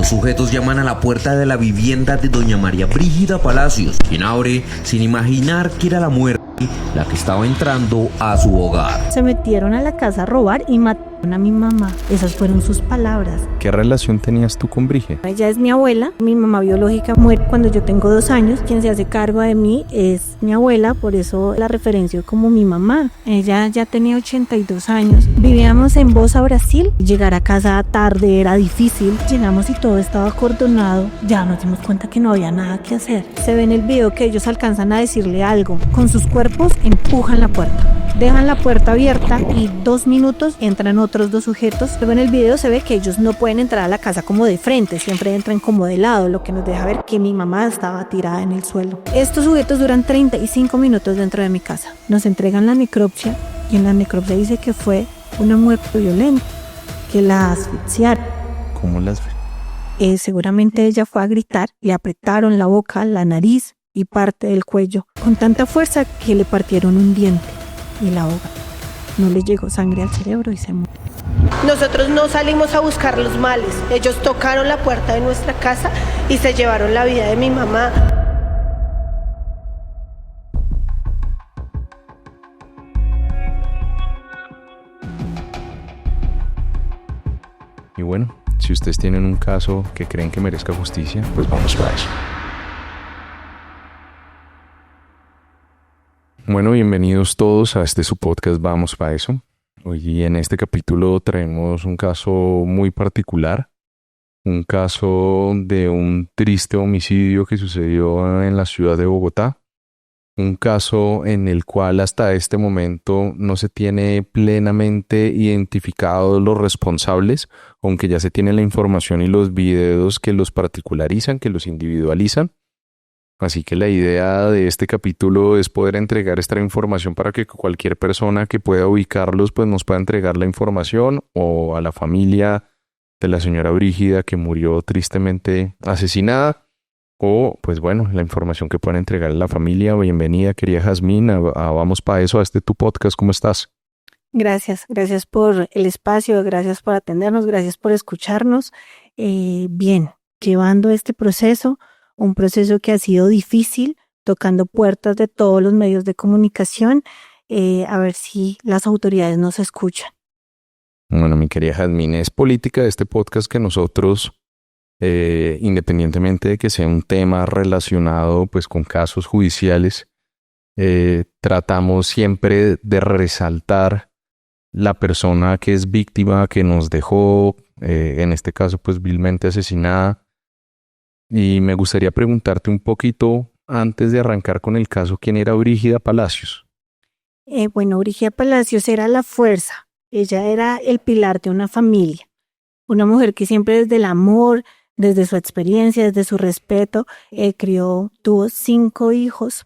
Dos sujetos llaman a la puerta de la vivienda de doña María Brígida Palacios, quien abre sin imaginar que era la muerte la que estaba entrando a su hogar. Se metieron a la casa a robar y mataron a mi mamá. Esas fueron sus palabras. ¿Qué relación tenías tú con Brígida? Ella es mi abuela. Mi mamá biológica muere cuando yo tengo 2 años. Quien se hace cargo de mí es mi abuela, por eso la referencio como mi mamá. Ella ya tenía 82 años. Vivíamos en Bosa, Brasil. Llegar a casa tarde era difícil. Llegamos y todo estaba acordonado. Ya nos dimos cuenta que no había nada que hacer. Se ve en el video que ellos alcanzan a decirle algo. Con sus cuerpos empujan la puerta. Dejan la puerta abierta y 2 minutos entran otros 2 sujetos. Luego en el video se ve que ellos no pueden entrar a la casa como de frente, siempre entran como de lado, lo que nos deja ver que mi mamá estaba tirada en el suelo. Estos sujetos duran 35 minutos dentro de mi casa. Nos entregan la necropsia y en la necropsia dice que fue una muerte violenta, que la asfixiaron. ¿Cómo las ve? Seguramente ella fue a gritar, le apretaron la boca, la nariz y parte del cuello con tanta fuerza que le partieron un diente y la ahoga. No le llegó sangre al cerebro y se murió. Nosotros no salimos a buscar los males. Ellos tocaron la puerta de nuestra casa y se llevaron la vida de mi mamá. Y bueno, si ustedes tienen un caso que creen que merezca justicia, pues vamos para eso. Bueno, bienvenidos todos a su podcast Vamos para eso. Hoy en este capítulo traemos un caso muy particular, un caso de un triste homicidio que sucedió en la ciudad de Bogotá, un caso en el cual hasta este momento no se tiene plenamente identificados los responsables, aunque ya se tiene la información y los videos que los particularizan, que los individualizan. Así que la idea de este capítulo es poder entregar esta información para que cualquier persona que pueda ubicarlos pues nos pueda entregar la información, o a la familia de la señora Brígida que murió tristemente asesinada, o pues bueno, la información que puedan entregar a la familia. Bienvenida, querida Jazmín, a Vamos para eso, a tu podcast. ¿Cómo estás? Gracias por el espacio, gracias por atendernos, gracias por escucharnos. Bien, llevando este proceso, un proceso que ha sido difícil, tocando puertas de todos los medios de comunicación, a ver si las autoridades nos escuchan. Bueno, mi querida Jazmín, es política de este podcast que nosotros, independientemente de que sea un tema relacionado pues con casos judiciales, tratamos siempre de resaltar la persona que es víctima, que nos dejó, en este caso pues vilmente asesinada. Y me gustaría preguntarte un poquito, antes de arrancar con el caso, ¿quién era Brígida Palacios? Bueno, Brígida Palacios era la fuerza. Ella era el pilar de una familia. Una mujer que siempre desde el amor, desde su experiencia, desde su respeto, tuvo 5 hijos,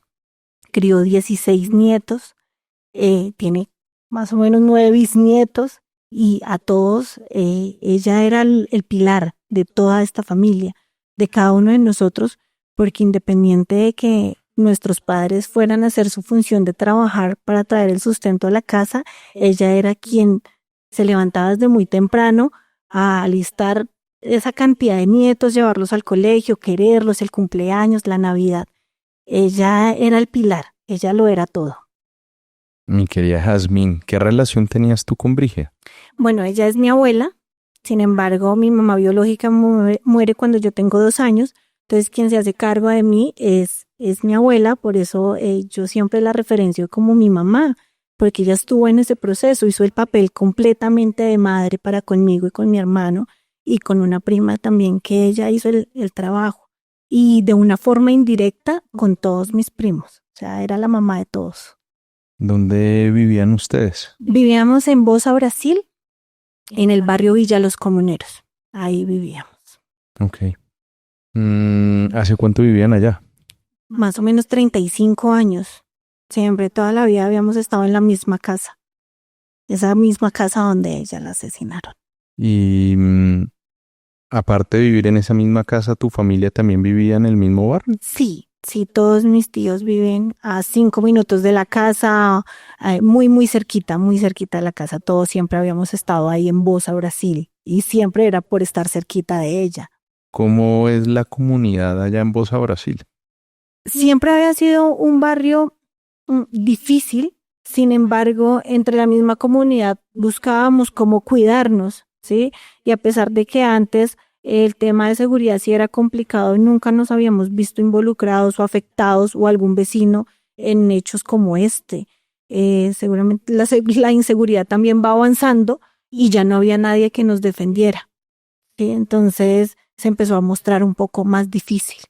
crió 16 nietos, tiene más o menos 9 bisnietos y a todos ella era el pilar de toda esta familia, de cada uno de nosotros, porque independiente de que nuestros padres fueran a hacer su función de trabajar para traer el sustento a la casa, ella era quien se levantaba desde muy temprano a alistar esa cantidad de nietos, llevarlos al colegio, quererlos, el cumpleaños, la Navidad. Ella era el pilar, ella lo era todo. Mi querida Jazmín, ¿qué relación tenías tú con Brígida? Bueno, ella es mi abuela. Sin embargo, mi mamá biológica muere cuando yo tengo 2 años, entonces quien se hace cargo de mí es mi abuela, por eso yo siempre la referencio como mi mamá, porque ella estuvo en ese proceso, hizo el papel completamente de madre para conmigo y con mi hermano, y con una prima también que ella hizo el trabajo, y de una forma indirecta con todos mis primos, o sea, era la mamá de todos. ¿Dónde vivían ustedes? Vivíamos en Bosa, Brasil, en el barrio Villa Los Comuneros. Ahí vivíamos. Ok. ¿Hace cuánto vivían allá? Más o menos 35 años. Siempre, toda la vida habíamos estado en la misma casa. Esa misma casa donde ella la asesinaron. Y aparte de vivir en esa misma casa, ¿tu familia también vivía en el mismo barrio? Sí, todos mis tíos viven a 5 minutos de la casa, muy cerquita de la casa. Todos siempre habíamos estado ahí en Bosa, Brasil, y siempre era por estar cerquita de ella. ¿Cómo es la comunidad allá en Bosa, Brasil? Siempre había sido un barrio difícil, sin embargo, entre la misma comunidad buscábamos cómo cuidarnos, ¿sí? Y a pesar de que antes el tema de seguridad sí era complicado, nunca nos habíamos visto involucrados o afectados o algún vecino en hechos como este. Seguramente la inseguridad también va avanzando y ya no había nadie que nos defendiera, ¿sí? Entonces se empezó a mostrar un poco más difícil.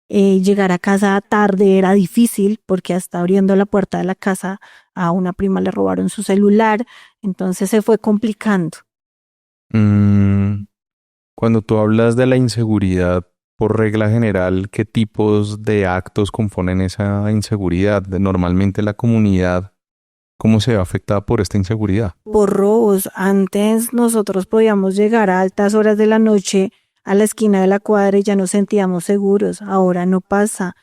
Llegar a casa tarde era difícil porque hasta abriendo la puerta de la casa a una prima le robaron su celular, entonces se fue complicando. Cuando tú hablas de la inseguridad, por regla general, ¿qué tipos de actos componen esa inseguridad? Normalmente la comunidad, ¿cómo se ve afectada por esta inseguridad? Por robos, antes nosotros podíamos llegar a altas horas de la noche a la esquina de la cuadra y ya nos sentíamos seguros, ahora no pasa.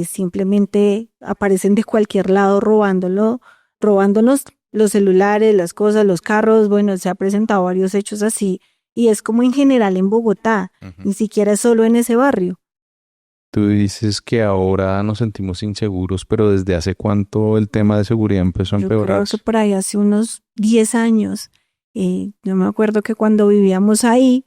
Simplemente aparecen de cualquier lado robándonos los celulares, las cosas, los carros. Bueno, se ha presentado varios hechos así y es como en general en Bogotá, ni siquiera es solo en ese barrio. Tú dices que ahora nos sentimos inseguros, pero ¿desde hace cuánto el tema de seguridad empezó a Yo creo empeorar? que por ahí hace unos 10 años, yo me acuerdo que cuando vivíamos ahí,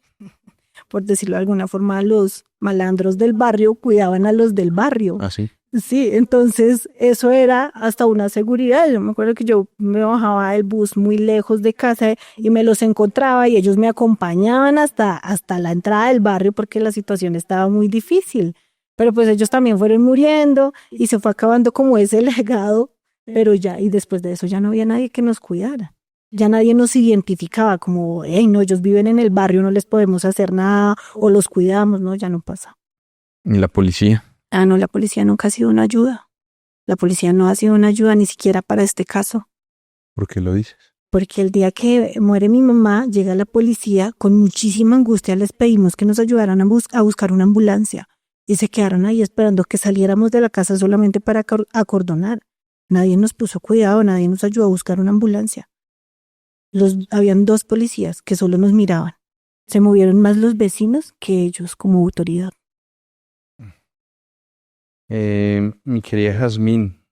por decirlo de alguna forma, los malandros del barrio cuidaban a los del barrio. ¿Ah, sí? Sí, entonces eso era hasta una seguridad. Yo me acuerdo que yo me bajaba del bus muy lejos de casa y me los encontraba y ellos me acompañaban hasta la entrada del barrio porque la situación estaba muy difícil. Pero pues ellos también fueron muriendo y se fue acabando como ese legado, pero ya, y después de eso ya no había nadie que nos cuidara. Ya nadie nos identificaba como, hey, no, ellos viven en el barrio, no les podemos hacer nada o los cuidamos, no, ya no pasa. ¿Y la policía? Ah, no, la policía nunca ha sido una ayuda. La policía no ha sido una ayuda ni siquiera para este caso. ¿Por qué lo dices? Porque el día que muere mi mamá, llega la policía, con muchísima angustia les pedimos que nos ayudaran a buscar una ambulancia. Y se quedaron ahí esperando que saliéramos de la casa solamente para acordonar. Nadie nos puso cuidado, nadie nos ayudó a buscar una ambulancia. Habían 2 policías que solo nos miraban. Se movieron más los vecinos que ellos como autoridad. Mi querida Jazmín,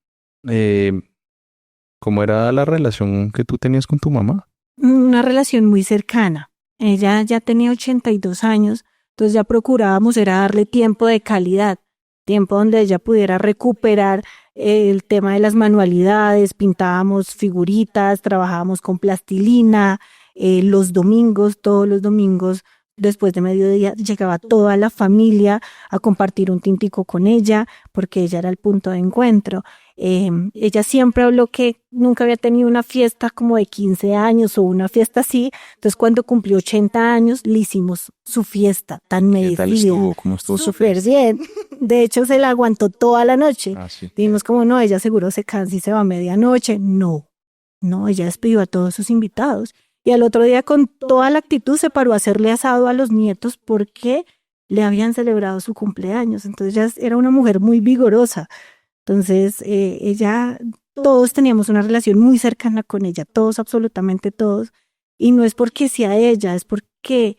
¿cómo era la relación que tú tenías con tu mamá? Una relación muy cercana. Ella ya tenía 82 años, entonces ya procurábamos era darle tiempo de calidad, tiempo donde ella pudiera recuperar el tema de las manualidades, pintábamos figuritas, trabajábamos con plastilina, todos los domingos, después de mediodía, llegaba toda la familia a compartir un tintico con ella, porque ella era el punto de encuentro. Ella siempre habló que nunca había tenido una fiesta como de 15 años o una fiesta así, entonces cuando cumplió 80 años le hicimos su fiesta tan ¿Qué tal merecida. estuvo? ¿Cómo estuvo? Súper bien. De hecho, se la aguantó toda la noche. Ah, sí. Dijimos como, no, ella seguro se cansa y se va a medianoche. No, ella despidió a todos sus invitados. Y al otro día, con toda la actitud, se paró a hacerle asado a los nietos porque le habían celebrado su cumpleaños. Entonces, ella era una mujer muy vigorosa. Entonces, todos teníamos una relación muy cercana con ella, todos, absolutamente todos. Y no es porque sea ella, es porque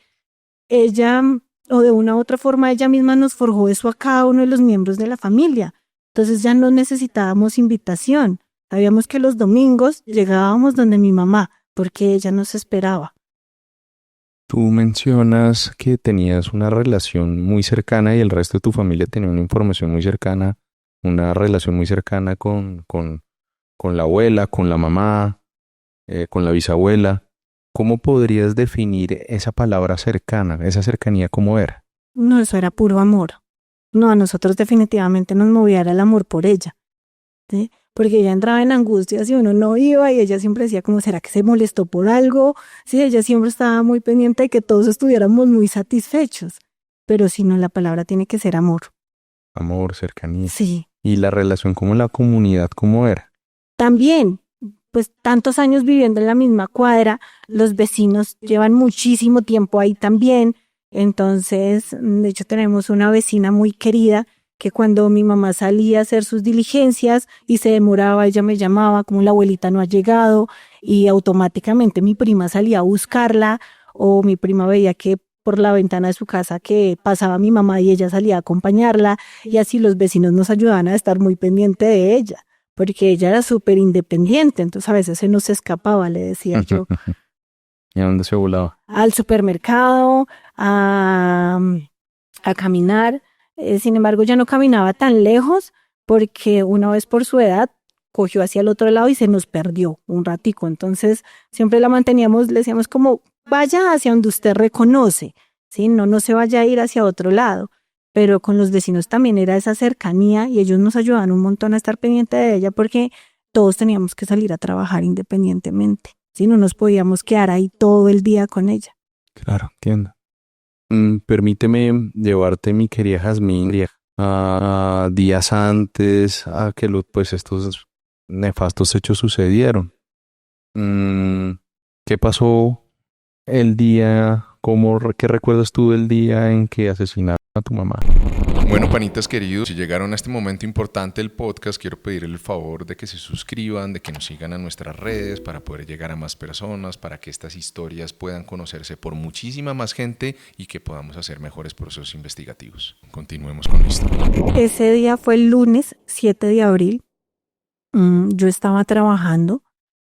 ella, o de una u otra forma, ella misma nos forjó eso a cada uno de los miembros de la familia. Entonces ya no necesitábamos invitación. Sabíamos que los domingos llegábamos donde mi mamá, porque ella nos esperaba. Tú mencionas que tenías una relación muy cercana y el resto de tu familia tenía una información muy cercana, una relación muy cercana con la abuela, con la mamá, con la bisabuela. ¿Cómo podrías definir esa palabra cercana, esa cercanía cómo era? No, eso era puro amor. No, a nosotros definitivamente nos movía el amor por ella, ¿sí? Porque ella entraba en angustias y uno no iba y ella siempre decía como, ¿será que se molestó por algo? Sí, ella siempre estaba muy pendiente de que todos estuviéramos muy satisfechos. Pero si no, la palabra tiene que ser amor. Amor, cercanía. Sí. ¿Y la relación con la comunidad cómo era? También, pues tantos años viviendo en la misma cuadra, los vecinos llevan muchísimo tiempo ahí también. Entonces, de hecho, tenemos una vecina muy querida que cuando mi mamá salía a hacer sus diligencias y se demoraba, ella me llamaba como la abuelita no ha llegado y automáticamente mi prima salía a buscarla o mi prima veía que por la ventana de su casa que pasaba mi mamá y ella salía a acompañarla y así los vecinos nos ayudaban a estar muy pendiente de ella, porque ella era súper independiente, entonces a veces se nos escapaba, le decía yo, ¿Y a dónde se volaba? al supermercado, a caminar. Sin embargo, ya no caminaba tan lejos porque una vez por su edad cogió hacia el otro lado y se nos perdió un ratico. Entonces, siempre la manteníamos, le decíamos como, vaya hacia donde usted reconoce, ¿sí? No se vaya a ir hacia otro lado. Pero con los vecinos también era esa cercanía y ellos nos ayudaban un montón a estar pendiente de ella porque todos teníamos que salir a trabajar independientemente, ¿sí? No nos podíamos quedar ahí todo el día con ella. Claro, entiendo. Permíteme llevarte, mi querida Jazmín, a días antes a que pues estos nefastos hechos sucedieron. ¿Qué pasó el día? ¿Qué recuerdas tú del día en que asesinaron a tu mamá? Bueno, panitas queridos, si llegaron a este momento importante del podcast, quiero pedirle el favor de que se suscriban, de que nos sigan a nuestras redes para poder llegar a más personas, para que estas historias puedan conocerse por muchísima más gente y que podamos hacer mejores procesos investigativos. Continuemos con la historia. Ese día fue el lunes 7 de abril. Yo estaba trabajando,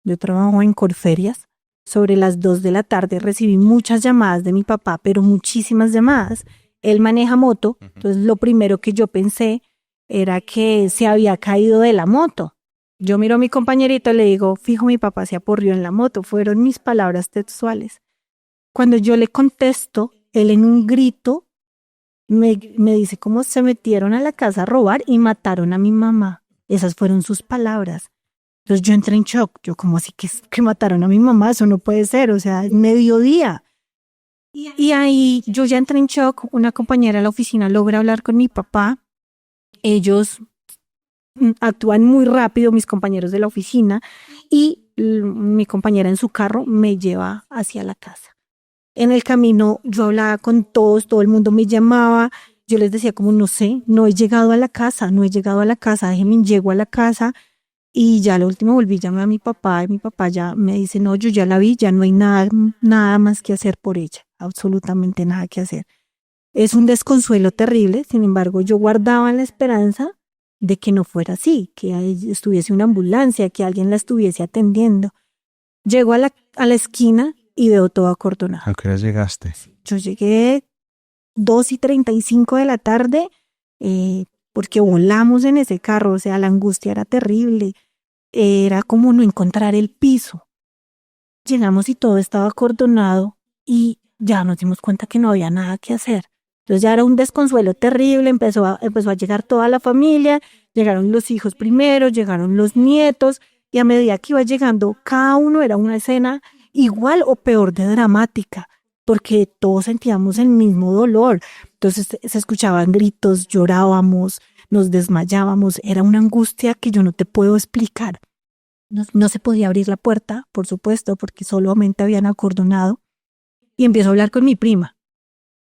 yo trabajo en Corferias. Sobre las 2 de la tarde recibí muchas llamadas de mi papá, pero muchísimas llamadas. Él maneja moto, entonces lo primero que yo pensé era que se había caído de la moto. Yo miro a mi compañerito y le digo, fijo, mi papá se apurrió en la moto. Fueron mis palabras textuales. Cuando yo le contesto, él en un grito me dice cómo se metieron a la casa a robar y mataron a mi mamá. Esas fueron sus palabras. Entonces yo entré en shock. Yo, ¿cómo así que mataron a mi mamá? Eso no puede ser, o sea, es mediodía. Y ahí yo ya entré en shock. Una compañera de la oficina logra hablar con mi papá. Ellos actúan muy rápido, mis compañeros de la oficina, y mi compañera en su carro me lleva hacia la casa. En el camino yo hablaba con todos, todo el mundo me llamaba. Yo les decía como, no sé, no he llegado a la casa, déjenme, llego a la casa. Y ya lo último volví, llamé a mi papá y mi papá ya me dice, no, yo ya la vi, ya no hay nada más que hacer por ella, absolutamente nada que hacer. Es un desconsuelo terrible, sin embargo, yo guardaba la esperanza de que no fuera así, que estuviese una ambulancia, que alguien la estuviese atendiendo. Llego a la esquina y veo todo acordonado. ¿A qué hora llegaste? Yo llegué 2:35 de la tarde, porque volamos en ese carro, o sea, la angustia era terrible, era como no encontrar el piso. Llegamos y todo estaba acordonado y ya nos dimos cuenta que no había nada que hacer. Entonces ya era un desconsuelo terrible, empezó a llegar toda la familia, llegaron los hijos primero, llegaron los nietos, y a medida que iba llegando, cada uno era una escena igual o peor de dramática, porque todos sentíamos el mismo dolor. Entonces se escuchaban gritos, llorábamos, nos desmayábamos, era una angustia que yo no te puedo explicar. No se podía abrir la puerta, por supuesto, porque solamente habían acordonado. Y empiezo a hablar con mi prima.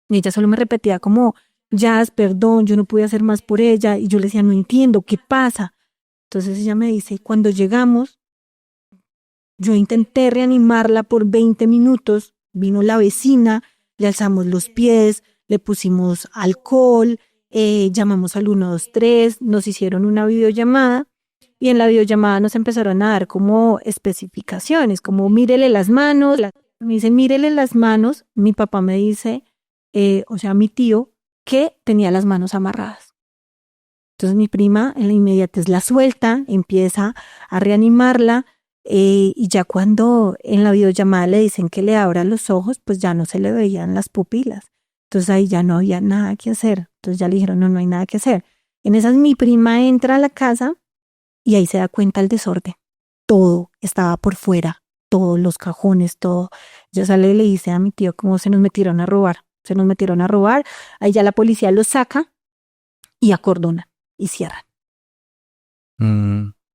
Y ella solo me repetía como, Jazz, perdón, yo no pude hacer más por ella. Y yo le decía, no entiendo, ¿qué pasa? Entonces ella me dice, cuando llegamos, yo intenté reanimarla por 20 minutos. Vino la vecina, le alzamos los pies, le pusimos alcohol, llamamos al 123, nos hicieron una videollamada. Y en la videollamada nos empezaron a dar como especificaciones, como mírele las manos. Me dicen, mírele las manos. Mi papá me dice, o sea, mi tío, que tenía las manos amarradas. Entonces mi prima en la inmediatez la suelta, empieza a reanimarla, y ya cuando en la videollamada le dicen que le abra los ojos, pues ya no se le veían las pupilas. Entonces ahí ya no había nada que hacer. Entonces ya le dijeron, no hay nada que hacer. En esas mi prima entra a la casa y ahí se da cuenta el desorden. Todo estaba por fuera, todos los cajones, todo. Ya sale y le dice a mi tío cómo se nos metieron a robar. Ahí ya la policía los saca y acordonan y cierran.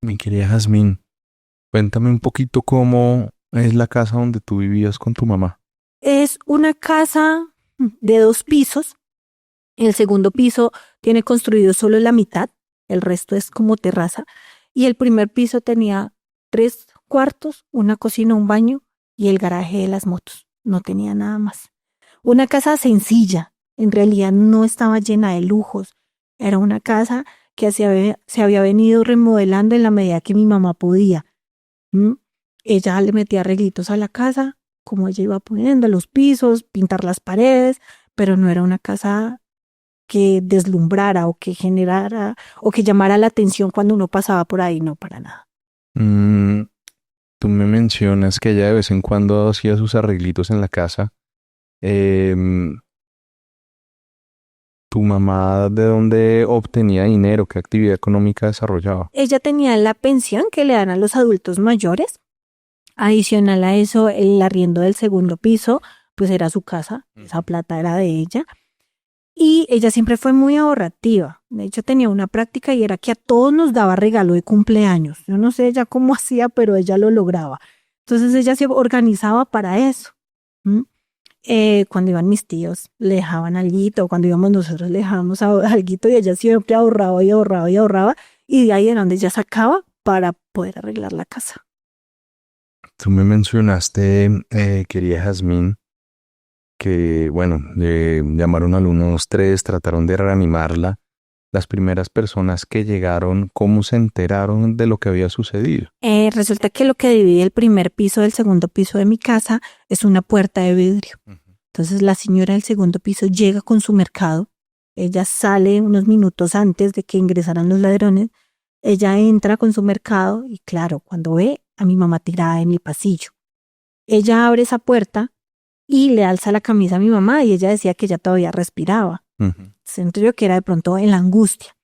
Mi querida Jazmín, cuéntame un poquito cómo es la casa donde tú vivías con tu mamá. Es una casa de 2 pisos. El segundo piso tiene construido solo la mitad, el resto es como terraza. Y el primer piso tenía 3 cuartos, una cocina, un baño y el garaje de las motos. No tenía nada más. Una casa sencilla, en realidad no estaba llena de lujos. Era una casa que se había venido remodelando en la medida que mi mamá podía. ¿Mm? Ella le metía arreglitos a la casa, como ella iba poniendo los pisos, pintar las paredes, pero no era una casa que deslumbrara o que generara o que llamara la atención cuando uno pasaba por ahí, no, para nada. Tú me mencionas que ella de vez en cuando hacía sus arreglitos en la casa. ¿Tu mamá de dónde obtenía dinero? ¿Qué actividad económica desarrollaba? Ella tenía la pensión que le dan a los adultos mayores. Adicional a eso, el arriendo del segundo piso, pues era su casa, esa plata era de ella. Y ella siempre fue muy ahorrativa. De hecho, tenía una práctica y era que a todos nos daba regalo de cumpleaños. Yo no sé ella cómo hacía, pero ella lo lograba. Entonces ella se organizaba para eso. Cuando iban mis tíos, le dejaban alguito. Cuando íbamos nosotros, le dejábamos alguito y ella siempre ahorraba y ahorraba y ahorraba. Y de ahí era donde ella sacaba para poder arreglar la casa. Tú me mencionaste, querida Jazmín, que, bueno, le llamaron al 123, trataron de reanimarla. Las primeras personas que llegaron, ¿cómo se enteraron de lo que había sucedido? Resulta que lo que divide el primer piso del segundo piso de mi casa es una puerta de vidrio. Entonces la señora del segundo piso llega con su mercado. Ella sale unos minutos antes de que ingresaran los ladrones. Ella entra con su mercado y claro, cuando ve a mi mamá tirada en el pasillo, ella abre esa puerta y le alza la camisa a mi mamá y ella decía que ella todavía respiraba. Siento yo que era de pronto en la angustia.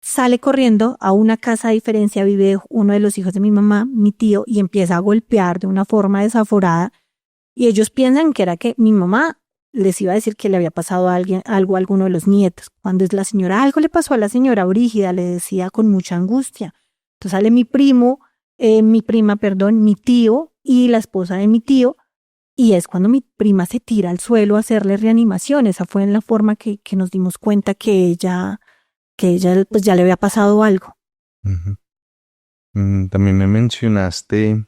Sale corriendo a una casa, a diferencia vive uno de los hijos de mi mamá, mi tío, y empieza a golpear de una forma desaforada y ellos piensan que era que mi mamá les iba a decir que le había pasado algo a alguno de los nietos. Cuando es la señora, algo le pasó a la señora Brígida, le decía con mucha angustia. Entonces sale mi prima, mi tío y la esposa de mi tío. Y es cuando mi prima se tira al suelo a hacerle reanimación. Esa fue en la forma que nos dimos cuenta que ella pues ya le había pasado algo. También me mencionaste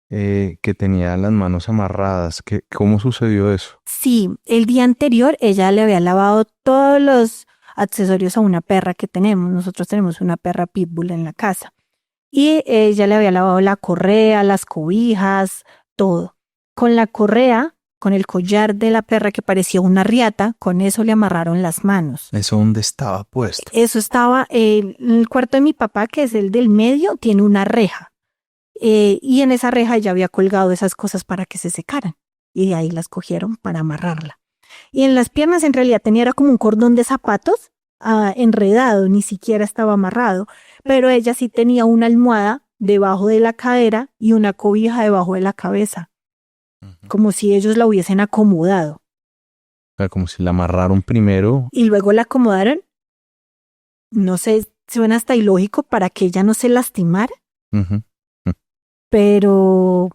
que tenía las manos amarradas. ¿Cómo sucedió eso? Sí, el día anterior ella le había lavado todos los accesorios a una perra que tenemos. Nosotros tenemos una perra pitbull en la casa. Y ella le había lavado la correa, las cobijas, todo. Con la correa, con el collar de la perra que parecía una riata, con eso le amarraron las manos. ¿Eso dónde estaba puesto? Eso estaba en el cuarto de mi papá, que es el del medio, tiene una reja. Y en esa reja ella había colgado esas cosas para que se secaran. Y de ahí las cogieron para amarrarla. Y en las piernas en realidad era como un cordón de zapatos enredado, ni siquiera estaba amarrado. Pero ella sí tenía una almohada debajo de la cadera y una cobija debajo de la cabeza. Como si ellos la hubiesen acomodado. O sea, como si la amarraron primero. Y luego la acomodaron. No sé, suena hasta ilógico para que ella no se lastimara. Pero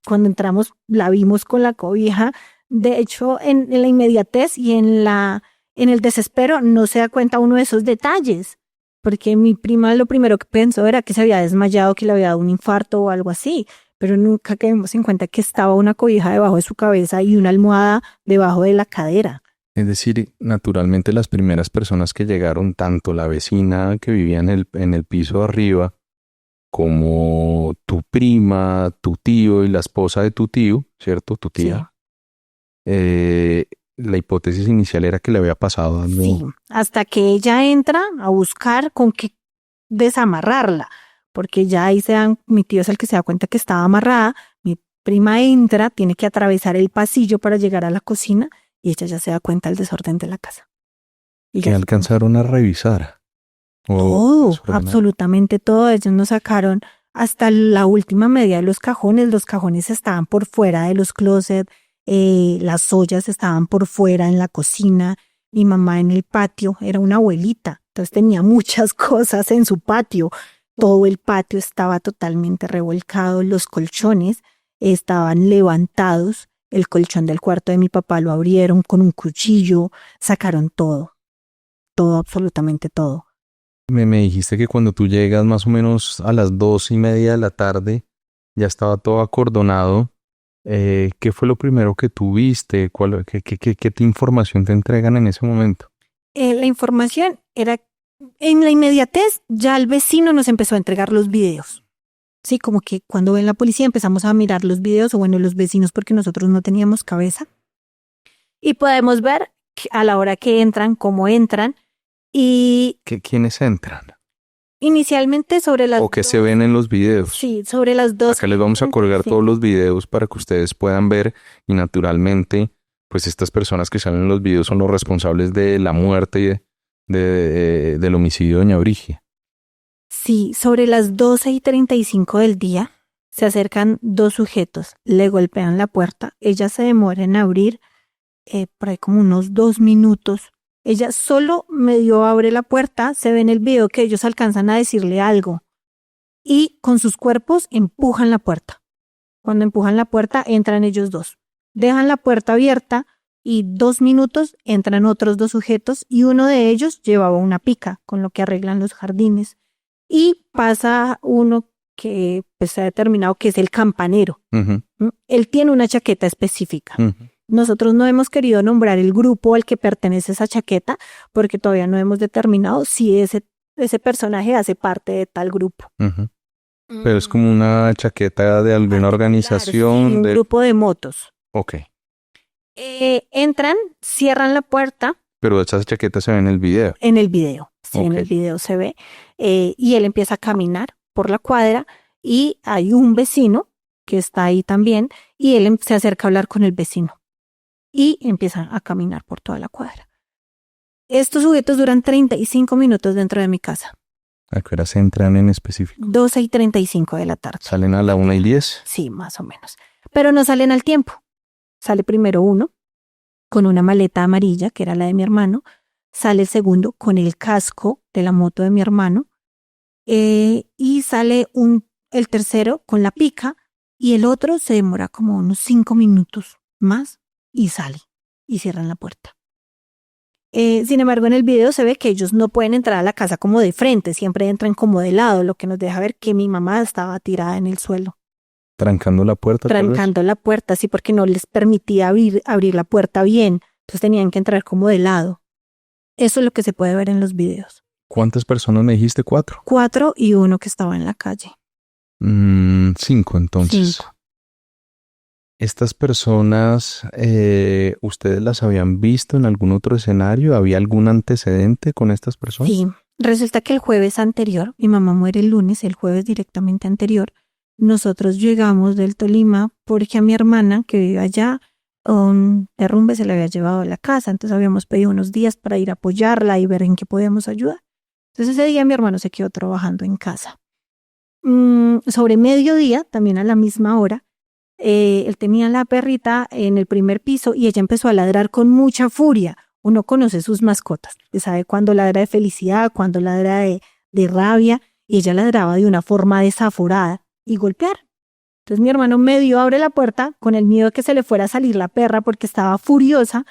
cuando entramos la vimos con la cobija. De hecho, en la inmediatez y en el desespero no se da cuenta uno de esos detalles. Porque mi prima lo primero que pensó era que se había desmayado, que le había dado un infarto o algo así. Pero nunca caímos en cuenta que estaba una cobija debajo de su cabeza y una almohada debajo de la cadera. Es decir, naturalmente las primeras personas que llegaron, tanto la vecina que vivía en el piso de arriba, como tu prima, tu tío y la esposa de tu tío, ¿cierto? Tu tía. Sí. La hipótesis inicial era que le había pasado algo. Sí, hasta que ella entra a buscar con qué desamarrarla. Porque ya ahí mi tío es el que se da cuenta que estaba amarrada, mi prima entra, tiene que atravesar el pasillo para llegar a la cocina y ella ya se da cuenta del desorden de la casa. Y ¿qué alcanzaron a revisar? Todo, absolutamente todo. Ellos nos sacaron hasta la última medida de los cajones estaban por fuera de los closets, las ollas estaban por fuera en la cocina, mi mamá en el patio, era una abuelita, entonces tenía muchas cosas en su patio. Todo el patio estaba totalmente revolcado, los colchones estaban levantados, el colchón del cuarto de mi papá lo abrieron con un cuchillo, sacaron todo, absolutamente todo. Me dijiste que cuando tú llegas más o menos a las 2:30 de la tarde ya estaba todo acordonado ¿Qué fue lo primero que tú viste? ¿Qué información te entregan en ese momento? La información era, en la inmediatez, ya el vecino nos empezó a entregar los videos. Sí, como que cuando ven la policía empezamos a mirar los videos, o bueno, los vecinos, porque nosotros no teníamos cabeza. Y podemos ver a la hora que entran, cómo entran. Y ¿Quiénes entran? inicialmente sobre las ¿O qué dos- se ven en los videos? Sí, sobre las 2. Acá les vamos a colgar Sí. todos los videos para que ustedes puedan ver y naturalmente, pues estas personas que salen en los videos son los responsables de la muerte del homicidio de doña Brigia. Sí, sobre las 12:35 del día se acercan 2 sujetos, le golpean la puerta, ella se demora en abrir por ahí como unos 2 minutos. Ella solo medio abre la puerta, se ve en el video que ellos alcanzan a decirle algo y con sus cuerpos empujan la puerta. Cuando empujan la puerta entran ellos 2. Dejan la puerta abierta y 2 minutos entran otros 2 sujetos y uno de ellos llevaba una pica con lo que arreglan los jardines. Y pasa uno que pues, se ha determinado que es el campanero. Ujú, Él tiene una chaqueta específica. ujú. Nosotros no hemos querido nombrar el grupo al que pertenece esa chaqueta porque todavía no hemos determinado si ese personaje hace parte de tal grupo. Ujú. Pero es como una chaqueta de alguna organización. Sí, un grupo de motos. Ok, Entran, cierran la puerta pero esa chaqueta se ve en el video. en el video. Sí, en Ok. el video se ve. Y él empieza a caminar por la cuadra y hay un vecino que está ahí también y él se acerca a hablar con el vecino y empieza a caminar por toda la cuadra. Estos sujetos duran 35 minutos dentro de mi casa, ¿A qué horas entran en específico? 12:35 de la tarde. ¿Salen a la 1:10? Sí, más o menos. Pero no salen al tiempo. Sale primero uno con una maleta amarilla, que era la de mi hermano. Sale el segundo con el casco de la moto de mi hermano. Y sale el tercero con la pica. Y el otro se demora como unos 5 minutos más y sale. Y cierran la puerta. Sin embargo, en el video se ve que ellos no pueden entrar a la casa como de frente. Siempre entran como de lado, lo que nos deja ver que mi mamá estaba tirada en el suelo. ¿Trancando la puerta? tal vez? Trancando la puerta, sí, porque no les permitía abrir la puerta bien. Entonces tenían que entrar como de lado. Eso es lo que se puede ver en los videos. ¿Cuántas personas me dijiste? 4. 4 y uno que estaba en la calle. 5 entonces. 5. ¿Estas personas, ustedes las habían visto en algún otro escenario? ¿Había algún antecedente con estas personas? Sí, resulta que el jueves anterior, mi mamá muere el lunes, el jueves directamente anterior, nosotros llegamos del Tolima porque a mi hermana que vive allá, un derrumbe se le había llevado a la casa, entonces habíamos pedido unos días para ir a apoyarla y ver en qué podíamos ayudar. Entonces ese día mi hermano se quedó trabajando en casa. Sobre mediodía, también a la misma hora, él tenía la perrita en el primer piso y ella empezó a ladrar con mucha furia. Uno conoce sus mascotas, sabe cuándo ladra de felicidad, cuándo ladra de rabia, y ella ladraba de una forma desaforada y golpear. Entonces mi hermano medio abre la puerta con el miedo de que se le fuera a salir la perra porque estaba furiosa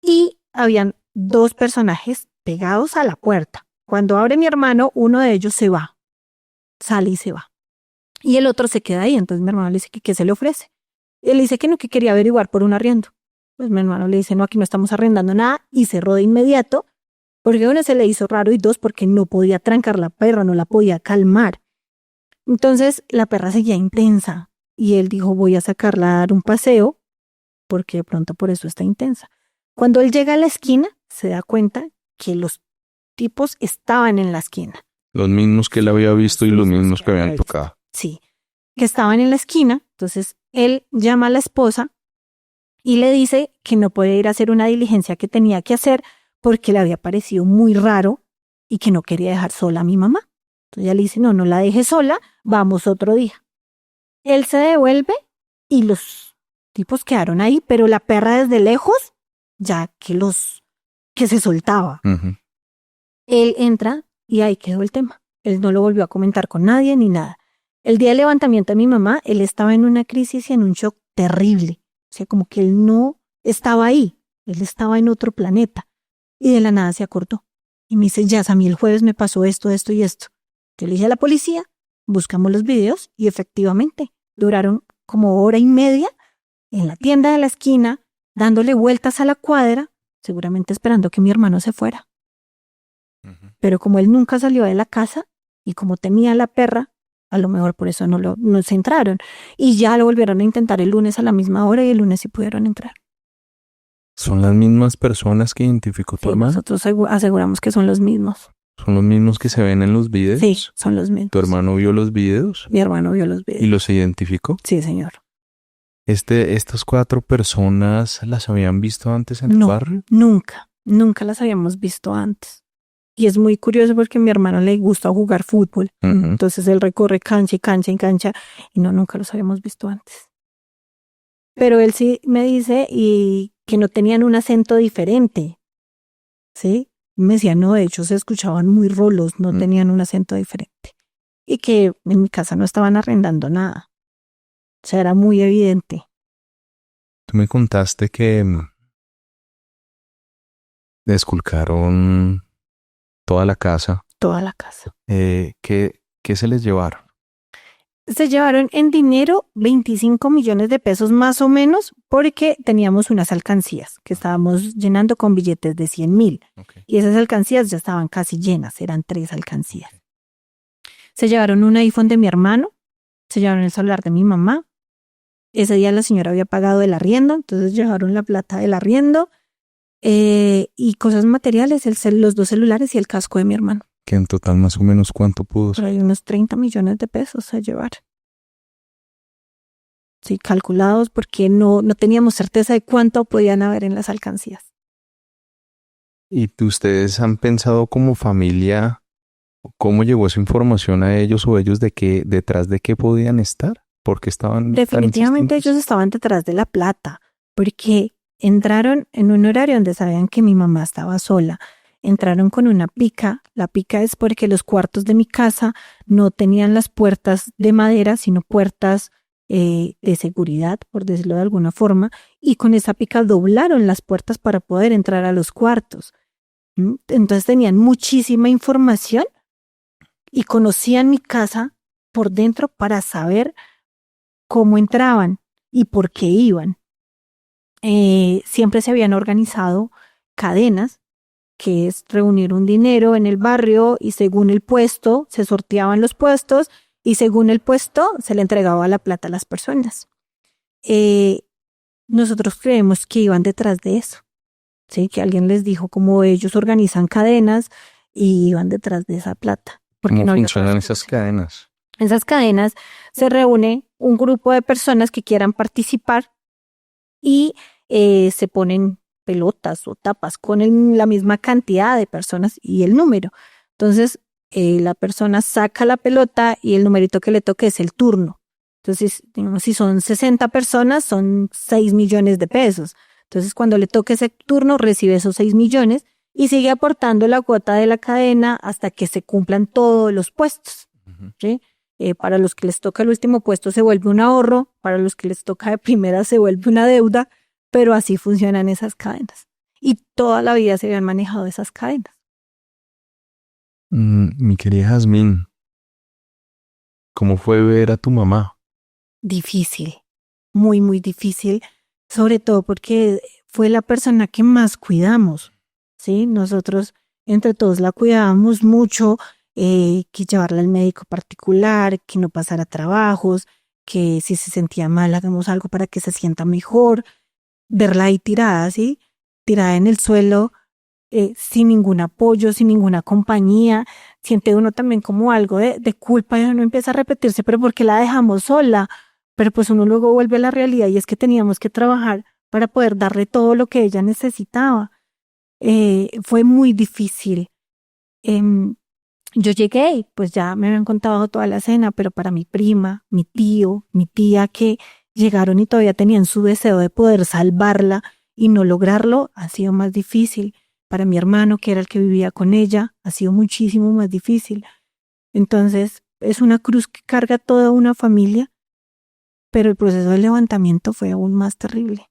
y habían 2 personajes pegados a la puerta. Cuando abre mi hermano, uno de ellos se va, sale y se va. Y el otro se queda ahí, entonces mi hermano le dice que qué se le ofrece. Él le dice que no, que quería averiguar por un arriendo. Pues mi hermano le dice, no, aquí no estamos arrendando nada, y cerró de inmediato, porque uno se le hizo raro y 2 porque no podía trancar la perra, no la podía calmar. Entonces la perra seguía intensa y él dijo, voy a sacarla a dar un paseo, porque de pronto por eso está intensa. Cuando él llega a la esquina, se da cuenta que los tipos estaban en la esquina. Los mismos que él había visto y los mismos que habían tocado. Sí, que estaban en la esquina. Entonces él llama a la esposa y le dice que no puede ir a hacer una diligencia que tenía que hacer porque le había parecido muy raro y que no quería dejar sola a mi mamá. Entonces ella le dice, no la deje sola, vamos otro día. Él se devuelve y los tipos quedaron ahí, pero la perra desde lejos, ya que se soltaba. Ujú. Él entra y ahí quedó el tema. Él no lo volvió a comentar con nadie ni nada. El día del levantamiento de mi mamá, él estaba en una crisis y en un shock terrible. O sea, como que él no estaba ahí, él estaba en otro planeta. Y de la nada se acordó. Y me dice, ya, a mí el jueves me pasó esto, esto y esto. Yo le dije a la policía, buscamos los videos y efectivamente duraron como hora y media en la tienda de la esquina, dándole vueltas a la cuadra, seguramente esperando que mi hermano se fuera. Pero como él nunca salió de la casa y como tenía la perra, a lo mejor por eso no se entraron. Y ya lo volvieron a intentar el lunes a la misma hora y el lunes sí pudieron entrar. ¿Son las mismas personas que identificó tu Sí, hermano? nosotros aseguramos que son los mismos. ¿Son los mismos que se ven en los videos? Sí, son los mismos. ¿Tu hermano vio los videos Mi hermano vio los y videos. los identificó? Sí, señor. ¿Estas 4 personas las habían visto antes en el No. barrio? Nunca las habíamos visto antes. Y es muy curioso porque a mi hermano le gusta jugar fútbol. Ujú. Entonces él recorre cancha y cancha y cancha y nunca los habíamos visto antes. Pero él sí me dice y que no tenían un acento diferente. ¿Sí? Me decía, no, de hecho se escuchaban muy rolos, no tenían un acento diferente. Y que en mi casa no estaban arrendando nada. O sea, era muy evidente. Tú me contaste que desculcaron toda la casa. Toda la casa. ¿Qué se les llevaron? Se llevaron en dinero 25 millones de pesos más o menos porque teníamos unas alcancías que estábamos llenando con billetes de 100,000 y esas alcancías ya estaban casi llenas, eran 3 alcancías. Se llevaron un iPhone de mi hermano, se llevaron el celular de mi mamá. Ese día la señora había pagado el arriendo, entonces llevaron la plata del arriendo y cosas materiales, los 2 celulares y el casco de mi hermano. Que en total más o menos cuánto pudo ser. Pero hay unos 30 millones de pesos a llevar. Sí, calculados porque no teníamos certeza de cuánto podían haber en las alcancías. ¿Y ustedes han pensado como familia cómo llegó esa información a ellos o ellos detrás de qué podían estar? ¿Por qué estaban tan Definitivamente insistentes? ellos estaban detrás de la plata porque entraron en un horario donde sabían que mi mamá estaba sola. Entraron con una pica. La pica es porque los cuartos de mi casa no tenían las puertas de madera, sino puertas de seguridad, por decirlo de alguna forma, y con esa pica doblaron las puertas para poder entrar a los cuartos. Entonces tenían muchísima información y conocían mi casa por dentro para saber cómo entraban y por qué iban. Siempre se habían organizado cadenas, que es reunir un dinero en el barrio y según el puesto se sorteaban los puestos y según el puesto se le entregaba la plata a las personas. Nosotros creemos que iban detrás de eso, ¿sí? Que alguien les dijo cómo ellos organizan cadenas y iban detrás de esa plata. ¿Cómo no había funcionan otra esas solución. cadenas? En esas cadenas se reúne un grupo de personas que quieran participar y se ponen pelotas o tapas con la misma cantidad de personas y el número. Entonces, la persona saca la pelota y el numerito que le toque es el turno. Entonces, digamos, si son 60 personas, son 6 millones de pesos. Entonces, cuando le toque ese turno, recibe esos 6 millones y sigue aportando la cuota de la cadena hasta que se cumplan todos los puestos. ¿Sí? Para los que les toca el último puesto se vuelve un ahorro, para los que les toca de primera se vuelve una deuda, pero así funcionan esas cadenas. Y toda la vida se habían manejado esas cadenas. Mi querida Jazmín, ¿cómo fue ver a tu mamá? Difícil, muy, muy difícil, sobre todo porque fue la persona que más cuidamos, ¿sí? Nosotros entre todos la cuidábamos mucho, que llevarla al médico particular, que no pasara trabajos, que si se sentía mal hagamos algo para que se sienta mejor, verla ahí tirada, ¿sí? Tirada en el suelo, sin ningún apoyo, sin ninguna compañía, siente uno también como algo de culpa y uno empieza a repetirse, pero ¿por qué la dejamos sola? Pero pues uno luego vuelve a la realidad y es que teníamos que trabajar para poder darle todo lo que ella necesitaba. Fue muy difícil. Yo llegué y pues ya me habían contado toda la escena, pero para mi prima, mi tío, mi tía que llegaron y todavía tenían su deseo de poder salvarla y no lograrlo, ha sido más difícil. Para mi hermano, que era el que vivía con ella, ha sido muchísimo más difícil. Entonces, es una cruz que carga toda una familia, pero el proceso de levantamiento fue aún más terrible.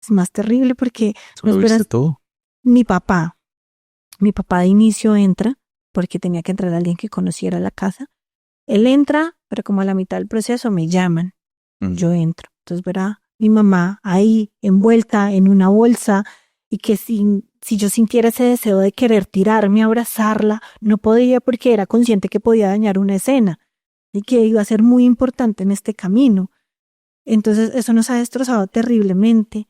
Es más terrible porque ¿Lo viste todo? mi papá de inicio entra, porque tenía que entrar alguien que conociera la casa. Él entra, pero como a la mitad del proceso me llaman. Yo entro. Entonces, verá, mi mamá ahí envuelta en una bolsa y que si yo sintiera ese deseo de querer tirarme, abrazarla, no podía porque era consciente que podía dañar una escena y que iba a ser muy importante en este camino. Entonces eso nos ha destrozado terriblemente.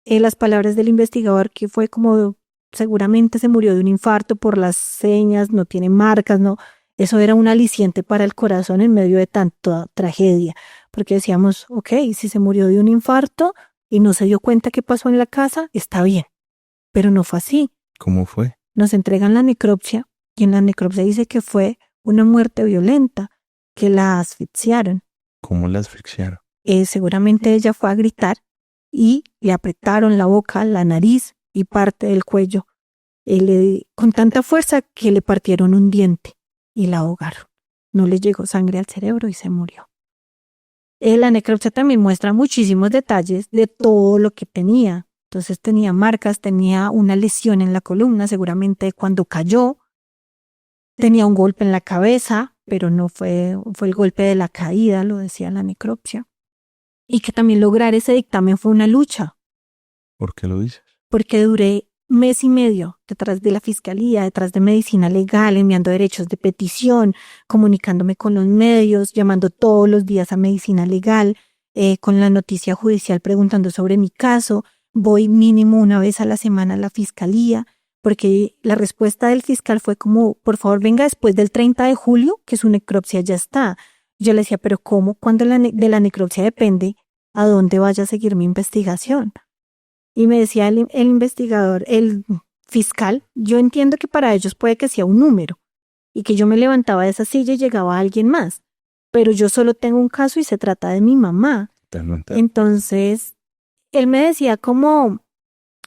Las palabras del investigador, que fue como seguramente se murió de un infarto por las señas, no tiene marcas, no, eso era un aliciente para el corazón en medio de tanta tragedia, porque decíamos, ok, si se murió de un infarto y no se dio cuenta qué pasó en la casa, está bien, pero no fue así. ¿Cómo fue? Nos entregan la necropsia y en la necropsia dice que fue una muerte violenta, que la asfixiaron. ¿Cómo la asfixiaron? Seguramente ella fue a gritar y le apretaron la boca, la nariz y parte del cuello con tanta fuerza que le partieron un diente y la ahogaron. No le llegó sangre al cerebro y se murió. La necropsia también muestra muchísimos detalles de todo lo que tenía. Entonces tenía marcas, tenía una lesión en la columna, seguramente cuando cayó. Tenía un golpe en la cabeza, pero no fue el golpe de la caída, lo decía la necropsia. Y que también lograr ese dictamen fue una lucha. ¿Por qué lo dices? Porque duré 1 mes y medio detrás de la fiscalía, detrás de medicina legal, enviando derechos de petición, comunicándome con los medios, llamando todos los días a medicina legal, con la noticia judicial preguntando sobre mi caso. Voy mínimo 1 vez a la semana a la fiscalía, porque la respuesta del fiscal fue como, por favor venga después del 30 de julio, que su necropsia ya está. Yo le decía, pero ¿cómo? Cuando de la necropsia depende a dónde vaya a seguir mi investigación. Y me decía el investigador, el fiscal, yo entiendo que para ellos puede que sea un número y que yo me levantaba de esa silla y llegaba alguien más, pero yo solo tengo un caso y se trata de mi mamá. Entonces, él me decía como,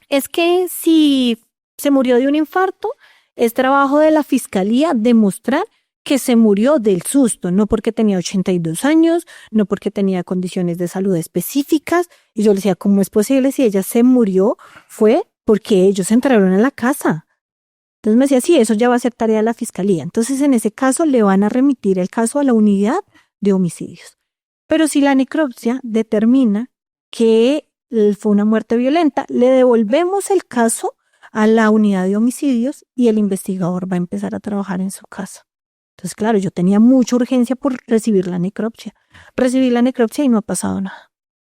es que si se murió de un infarto, es trabajo de la fiscalía demostrar que se murió del susto, no porque tenía 82 años, no porque tenía condiciones de salud específicas. Y yo le decía, ¿cómo es posible si ella se murió? Fue porque ellos entraron a la casa. Entonces me decía, sí, eso ya va a ser tarea de la fiscalía. Entonces en ese caso le van a remitir el caso a la unidad de homicidios. Pero si la necropsia determina que fue una muerte violenta, le devolvemos el caso a la unidad de homicidios y el investigador va a empezar a trabajar en su caso. Entonces, claro, yo tenía mucha urgencia por recibir la necropsia. Recibí la necropsia y no ha pasado nada.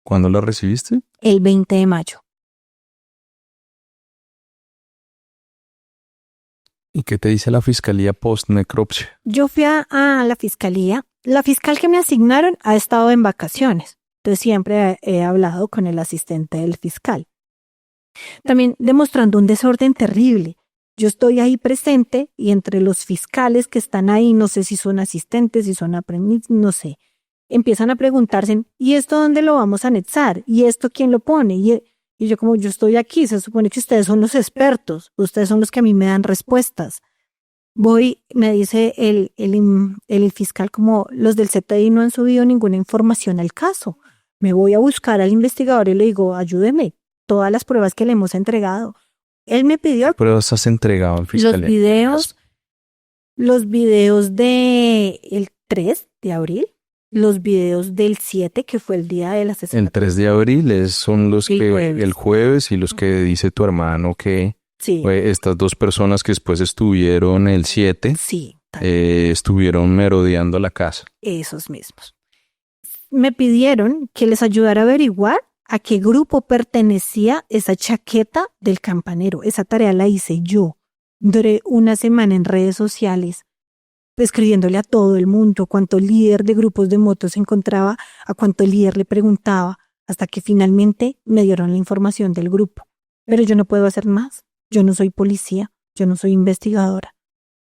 ¿Cuándo la recibiste? El 20 de mayo. ¿Y qué te dice la fiscalía post-necropsia? Yo fui a la fiscalía. La fiscal que me asignaron ha estado en vacaciones. Entonces siempre he hablado con el asistente del fiscal. También demostrando un desorden terrible. Yo estoy ahí presente y entre los fiscales que están ahí, no sé si son asistentes, si son aprendices, no sé, empiezan a preguntarse, ¿y esto dónde lo vamos a anexar? ¿Y esto quién lo pone? Y yo como, yo estoy aquí, se supone que ustedes son los expertos, ustedes son los que a mí me dan respuestas. Voy, me dice el fiscal como, los del CTI no han subido ninguna información al caso. Me voy a buscar al investigador y le digo, ayúdeme, todas las pruebas que le hemos entregado. Él me pidió... ¿Qué pruebas has entregado en fiscalía? Los videos del 3 de abril, los videos del 7, que fue el día del asesinato. El 3 de abril son los el jueves y los que dice tu hermano que sí. Estas dos personas que después estuvieron el 7, sí, estuvieron merodeando la casa. Esos mismos. Me pidieron que les ayudara a averiguar a qué grupo pertenecía esa chaqueta del campanero. Esa tarea la hice yo. Duré 1 semana en redes sociales, escribiéndole a todo el mundo, cuánto líder de grupos de motos encontraba, a cuánto líder le preguntaba, hasta que finalmente me dieron la información del grupo. Pero yo no puedo hacer más. Yo no soy policía, yo no soy investigadora.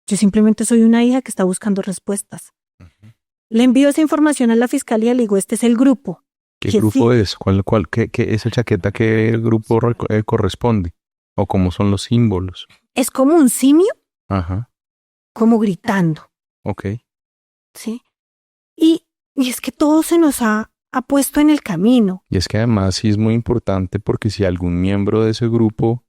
Yo simplemente soy una hija que está buscando respuestas. Uh-huh. Le envío esa información a la fiscalía y le digo, este es el grupo. ¿Qué grupo es? ¿Qué esa chaqueta, qué grupo corresponde? ¿O cómo son los símbolos? Es como un simio, ajá, como gritando. Ok. Sí. Y es que todo se nos ha puesto en el camino. Y es que además sí es muy importante porque si algún miembro de ese grupo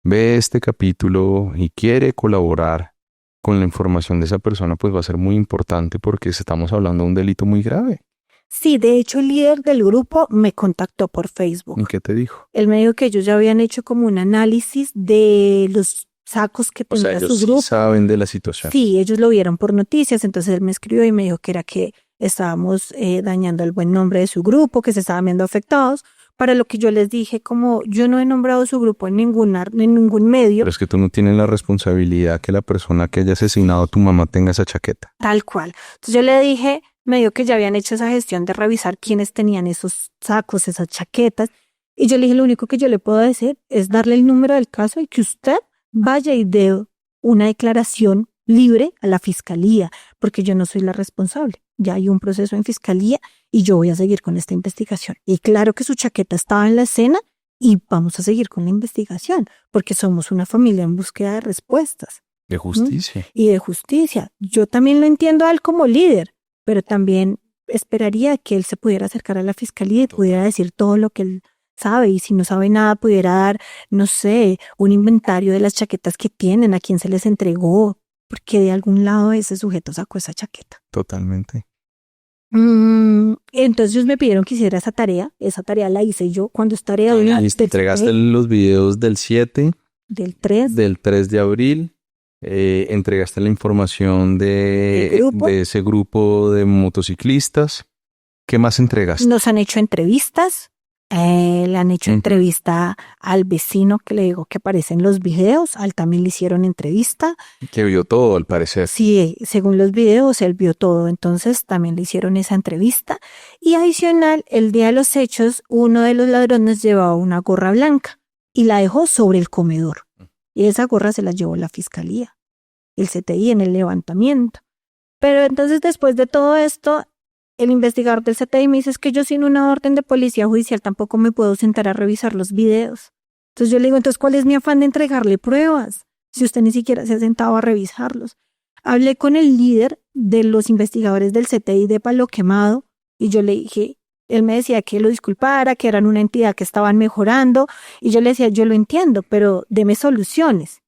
ve este capítulo y quiere colaborar con la información de esa persona, pues va a ser muy importante porque estamos hablando de un delito muy grave. Sí, de hecho el líder del grupo me contactó por Facebook. ¿Y qué te dijo? Él me dijo que ellos ya habían hecho como un análisis de los sacos que O sea, tenía ellos su grupo. sí saben de la situación. Sí, ellos lo vieron por noticias, entonces él me escribió y me dijo que era que estábamos dañando el buen nombre de su grupo, que se estaban viendo afectados, para lo que yo les dije, como yo no he nombrado su grupo en ningún medio, Pero es que tú no tienes la responsabilidad que la persona que haya asesinado a tu mamá tenga esa chaqueta. tal cual. Entonces yo le dije, me dijo que ya habían hecho esa gestión de revisar quiénes tenían esos sacos, esas chaquetas, y yo le dije, lo único que yo le puedo decir es darle el número del caso y que usted vaya y dé una declaración libre a la fiscalía, porque yo no soy la responsable. Ya hay un proceso en fiscalía y yo voy a seguir con esta investigación. Y claro que su chaqueta estaba en la escena y vamos a seguir con la investigación, porque somos una familia en búsqueda de respuestas De justicia. y de justicia. Yo también lo entiendo a él como líder, pero también esperaría que él se pudiera acercar a la fiscalía y pudiera decir todo lo que él sabe, y si no sabe nada pudiera dar, no sé, un inventario de las chaquetas que tienen, a quién se les entregó, porque de algún lado ese sujeto sacó esa chaqueta. Totalmente. Entonces ellos me pidieron que hiciera esa tarea la hice yo cuando es tarea de una Y te entregaste los videos del 7, del 3, del 3 de abril, entregaste la información ¿El grupo? de ese grupo de motociclistas. ¿Qué más entregaste? nos han hecho entrevistas, le han hecho Ujú. entrevista al vecino que le digo que aparece en los videos, a él también le hicieron entrevista. Que vio todo, al parecer. Sí, según los videos, él vio todo, entonces también le hicieron esa entrevista. Y adicional, el día de los hechos, uno de los ladrones llevaba una gorra blanca y la dejó sobre el comedor. Y esa gorra se la llevó la fiscalía, el CTI en el levantamiento. Pero entonces, después de todo esto, el investigador del CTI me dice, es que yo sin una orden de policía judicial tampoco me puedo sentar a revisar los videos. Entonces yo le digo, entonces, ¿cuál es mi afán de entregarle pruebas si usted ni siquiera se ha sentado a revisarlos? Hablé con el líder de los investigadores del CTI de Palo Quemado y yo le dije, él me decía que lo disculpara, que eran una entidad que estaban mejorando, y yo le decía, yo lo entiendo, pero deme soluciones.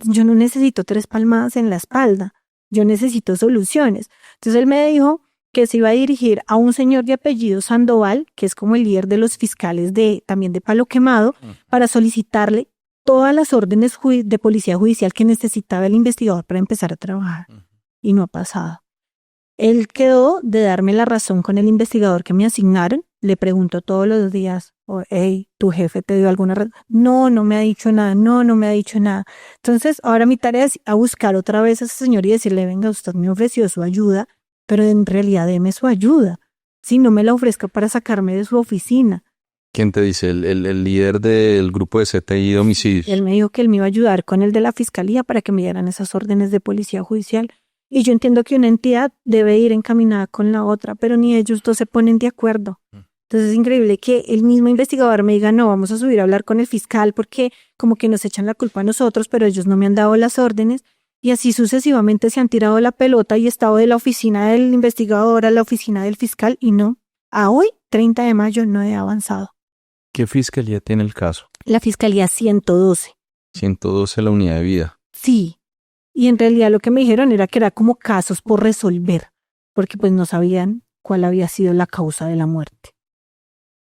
Yo no necesito 3 palmadas en la espalda, yo necesito soluciones. Entonces él me dijo que se iba a dirigir a un señor de apellido Sandoval, que es como el líder de los fiscales también de Palo Quemado, para solicitarle todas las órdenes de policía judicial que necesitaba el investigador para empezar a trabajar. Y no ha pasado. Él quedó de darme la razón con el investigador que me asignaron. Le preguntó todos los días, hey, ¿tu jefe te dio alguna razón? No, no me ha dicho nada, no me ha dicho nada. Entonces, ahora mi tarea es a buscar otra vez a ese señor y decirle, venga, usted me ofreció su ayuda, pero en realidad deme su ayuda. Si no me la ofrezca para sacarme de su oficina. ¿Quién te dice? El líder del grupo de CTI de homicidios. Él me dijo que él me iba a ayudar con el de la fiscalía para que me dieran esas órdenes de policía judicial. Y yo entiendo que una entidad debe ir encaminada con la otra, pero ni ellos dos se ponen de acuerdo. Entonces es increíble que el mismo investigador me diga, no, vamos a subir a hablar con el fiscal porque como que nos echan la culpa a nosotros, pero ellos no me han dado las órdenes. Y así sucesivamente se han tirado la pelota y he estado de la oficina del investigador a la oficina del fiscal y no. A hoy, 30 de mayo, no he avanzado. ¿Qué fiscalía tiene el caso? La fiscalía 112. 112, la unidad de vida. Sí. Y en realidad lo que me dijeron era que era como casos por resolver, porque pues no sabían cuál había sido la causa de la muerte.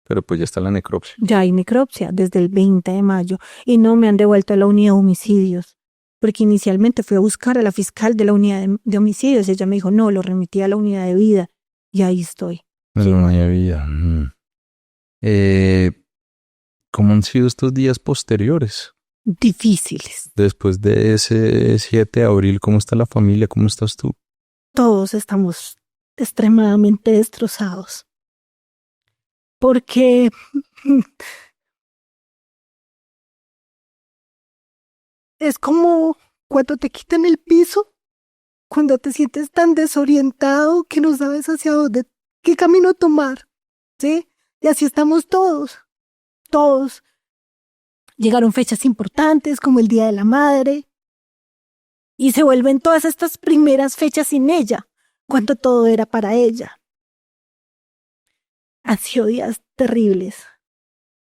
Pero pues ya está la necropsia. Ya hay necropsia desde el 20 de mayo y no me han devuelto a la unidad de homicidios, porque inicialmente fui a buscar a la fiscal de la unidad de homicidios y ella me dijo, no, lo remití a la unidad de vida y ahí estoy. La unidad de vida. ¿Cómo han sido estos días posteriores? Difíciles. Después de ese 7 de abril, ¿cómo está la familia? ¿Cómo estás tú? Todos estamos extremadamente destrozados. Porque es como cuando te quitan el piso, cuando te sientes tan desorientado que no sabes hacia dónde, qué camino tomar, ¿sí? Y así estamos todos. Llegaron fechas importantes como el Día de la Madre y se vuelven todas estas primeras fechas sin ella, cuando todo era para ella. Han sido días terribles,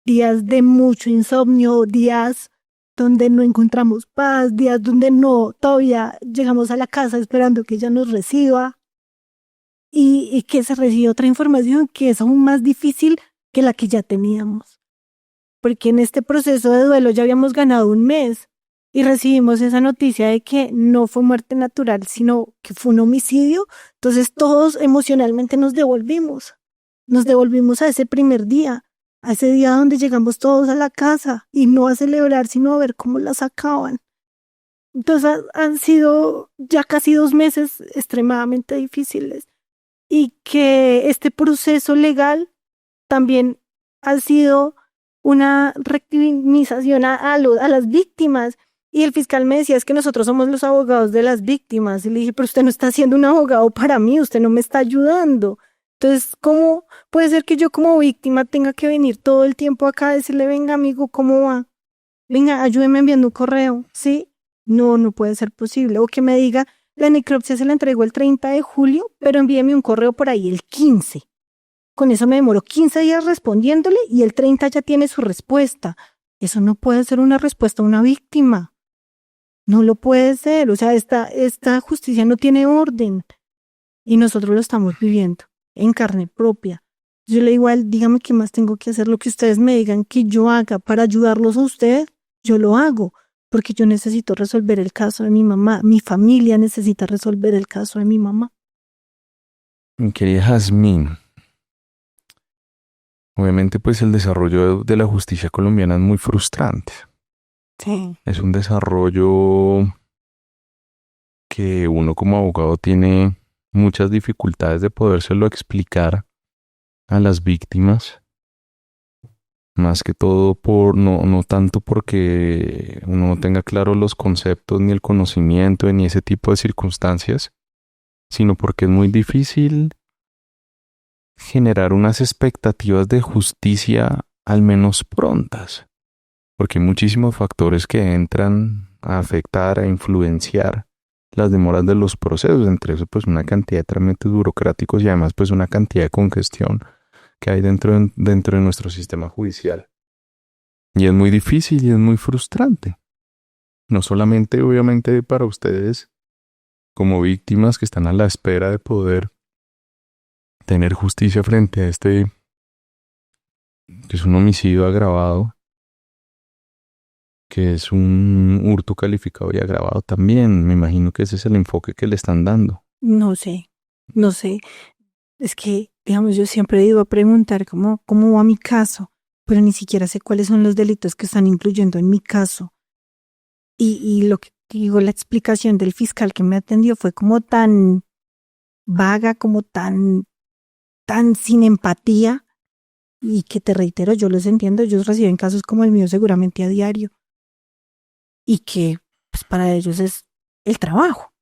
días de mucho insomnio, días donde no encontramos paz, días donde no, todavía llegamos a la casa esperando que ella nos reciba. y que se recibe otra información que es aún más difícil que la que ya teníamos. Porque en este proceso de duelo ya habíamos ganado un mes y recibimos esa noticia de que no fue muerte natural, sino que fue un homicidio. Entonces todos emocionalmente nos devolvimos a ese primer día, a ese día donde llegamos todos a la casa y no a celebrar, sino a ver cómo la sacaban. Entonces han sido ya casi 2 meses extremadamente difíciles y que este proceso legal también ha sido una revictimización a las víctimas. Y el fiscal me decía, es que nosotros somos los abogados de las víctimas. Y le dije, pero usted no está siendo un abogado para mí, usted no me está ayudando. Entonces, ¿cómo puede ser que yo como víctima tenga que venir todo el tiempo acá a decirle, venga amigo, ¿cómo va? Venga, ayúdeme enviando un correo, ¿sí? No puede ser posible. O que me diga, la necropsia se la entregó el 30 de julio, pero envíeme un correo por ahí el 15. Con eso me demoro 15 días respondiéndole y el 30 ya tiene su respuesta. Eso no puede ser una respuesta a una víctima. No lo puede ser. O sea, esta justicia no tiene orden. Y nosotros lo estamos viviendo en carne propia. Yo le digo a él, dígame qué más tengo que hacer, lo que ustedes me digan que yo haga para ayudarlos a ustedes, yo lo hago. Porque yo necesito resolver el caso de mi mamá. Mi familia necesita resolver el caso de mi mamá. Mi querida Jazmín, obviamente pues el desarrollo de la justicia colombiana es muy frustrante. Sí. Es un desarrollo que uno como abogado tiene muchas dificultades de podérselo explicar a las víctimas. Más que todo no tanto porque uno no tenga claro los conceptos ni el conocimiento ni ese tipo de circunstancias, sino porque es muy difícil generar unas expectativas de justicia al menos prontas, porque hay muchísimos factores que entran a afectar, a influenciar las demoras de los procesos, entre eso pues una cantidad de trámites burocráticos y además pues una cantidad de congestión que hay dentro de nuestro sistema judicial. Y es muy difícil y es muy frustrante. No solamente obviamente para ustedes como víctimas que están a la espera de poder tener justicia frente a este, que es un homicidio agravado, que es un hurto calificado y agravado también. Me imagino que ese es el enfoque que le están dando. No sé. Es que, digamos, yo siempre he ido a preguntar cómo va mi caso, pero ni siquiera sé cuáles son los delitos que están incluyendo en mi caso. Y lo que digo, la explicación del fiscal que me atendió fue como tan vaga, como tan sin empatía, y que te reitero, yo los entiendo, ellos reciben casos como el mío seguramente a diario, y que pues, para ellos es el trabajo,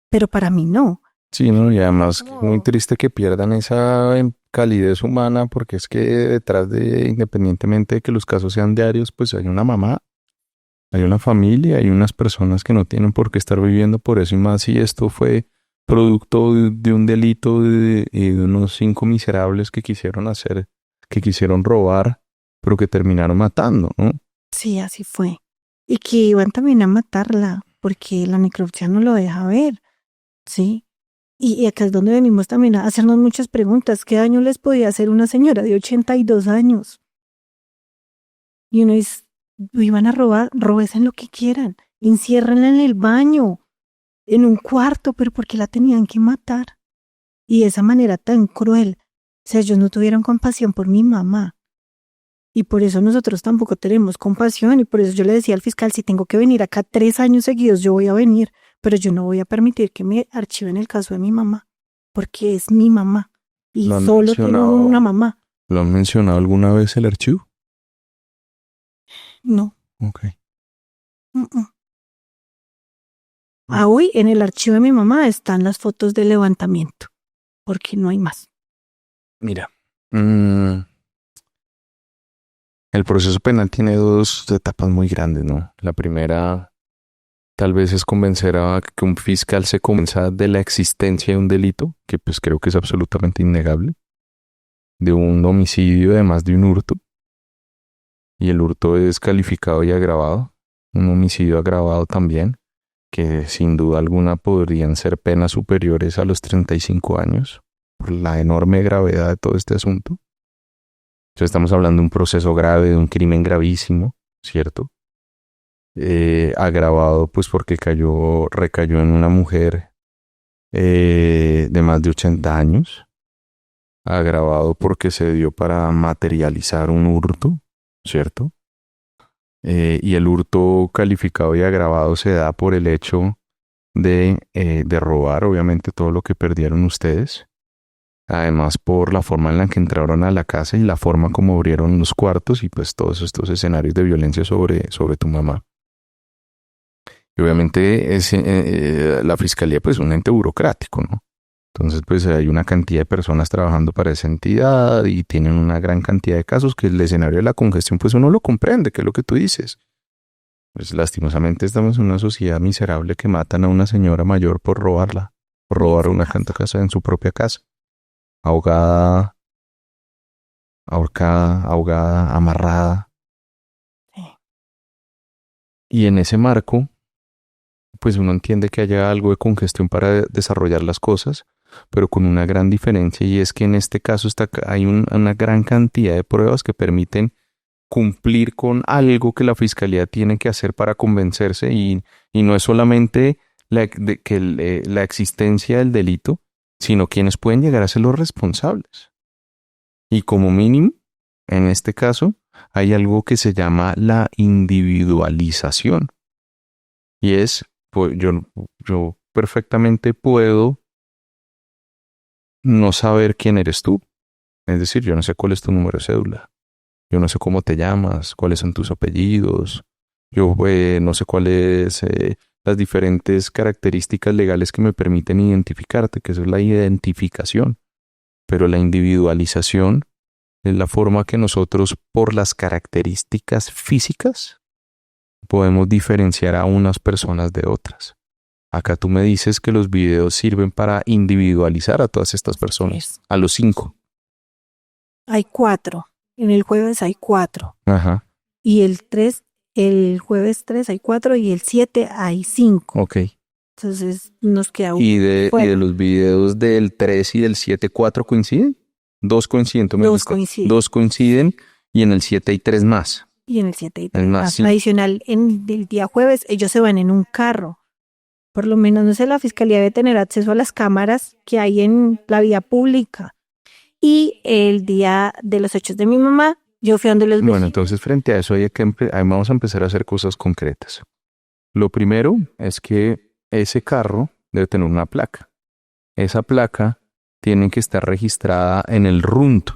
pero para mí no. Sí, ¿no? Y además muy triste que pierdan esa calidez humana, porque es que detrás independientemente de que los casos sean diarios, pues hay una mamá, hay una familia, hay unas personas que no tienen por qué estar viviendo por eso, y más si esto fue producto de un delito de unos 5 miserables que quisieron robar, pero que terminaron matando, ¿no? Sí, así fue. Y que iban también a matarla, porque la necropsia no lo deja ver, ¿sí? Y acá es donde venimos también a hacernos muchas preguntas. ¿Qué daño les podía hacer una señora de 82 años? Y uno dice, iban a robar, róbense lo que quieran, enciérrenla en el baño, en un cuarto, pero ¿por qué la tenían que matar? Y de esa manera tan cruel. O sea, ellos no tuvieron compasión por mi mamá. Y por eso nosotros tampoco tenemos compasión. Y por eso yo le decía al fiscal, si tengo que venir acá 3 años seguidos, yo voy a venir. Pero yo no voy a permitir que me archiven el caso de mi mamá. Porque es mi mamá. Y solo tengo una mamá. ¿Lo han mencionado alguna vez el archivo? No. Ok. Hoy en el archivo de mi mamá están las fotos de levantamiento. Porque no hay más. Mira. El proceso penal tiene 2 etapas muy grandes, ¿no? La primera tal vez es convencer a que un fiscal se convenza de la existencia de un delito, que pues creo que es absolutamente innegable, de un homicidio además de un hurto, y el hurto es calificado y agravado, un homicidio agravado también, que sin duda alguna podrían ser penas superiores a los 35 años por la enorme gravedad de todo este asunto. Entonces estamos hablando de un proceso grave, de un crimen gravísimo, ¿cierto? Agravado pues porque recayó en una mujer de más de 80 años, agravado porque se dio para materializar un hurto, ¿cierto? Y el hurto calificado y agravado se da por el hecho de robar, obviamente, todo lo que perdieron ustedes. Además, por la forma en la que entraron a la casa y la forma como abrieron los cuartos y pues todos estos escenarios de violencia sobre tu mamá. Y obviamente la fiscalía pues es un ente burocrático, ¿no? Entonces pues hay una cantidad de personas trabajando para esa entidad y tienen una gran cantidad de casos que el escenario de la congestión pues uno lo comprende, que es lo que tú dices. Pues lastimosamente estamos en una sociedad miserable que matan a una señora mayor por robarla, por robar una casa en su propia casa. Ahogada, ahorcada, ahogada, amarrada. Sí. Y en ese marco, pues uno entiende que haya algo de congestión para desarrollar las cosas, pero con una gran diferencia, y es que en este caso hay una gran cantidad de pruebas que permiten cumplir con algo que la fiscalía tiene que hacer para convencerse, y no es solamente la existencia del delito, sino quienes pueden llegar a ser los responsables. Y como mínimo, en este caso, hay algo que se llama la individualización. Y es, pues, yo perfectamente puedo no saber quién eres tú. Es decir, yo no sé cuál es tu número de cédula. Yo no sé cómo te llamas, cuáles son tus apellidos. Yo no sé cuáles las diferentes características legales que me permiten identificarte, que eso es la identificación. Pero la individualización es la forma que nosotros, por las características físicas, podemos diferenciar a unas personas de otras. Acá tú me dices que los videos sirven para individualizar a todas estas personas, a los 5. Hay 4. En el jueves hay 4. Ajá. Y el jueves 3 hay 4 y el 7 hay 5. Ok. Entonces nos queda un... ¿Y de los videos del 3 y del 7, 4 coinciden? 2 coinciden. 2 coinciden y en el 7 hay 3 más. Y en el 7 hay 3 más. más. Sí. Adicional, en el día jueves ellos se van en un carro. Por lo menos, no sé, la fiscalía debe tener acceso a las cámaras que hay en la vía pública. Y el día de los hechos de mi mamá, yo fui donde los vecinos. Bueno, entonces frente a eso ahí vamos a empezar a hacer cosas concretas. Lo primero es que ese carro debe tener una placa. Esa placa tiene que estar registrada en el RUNT.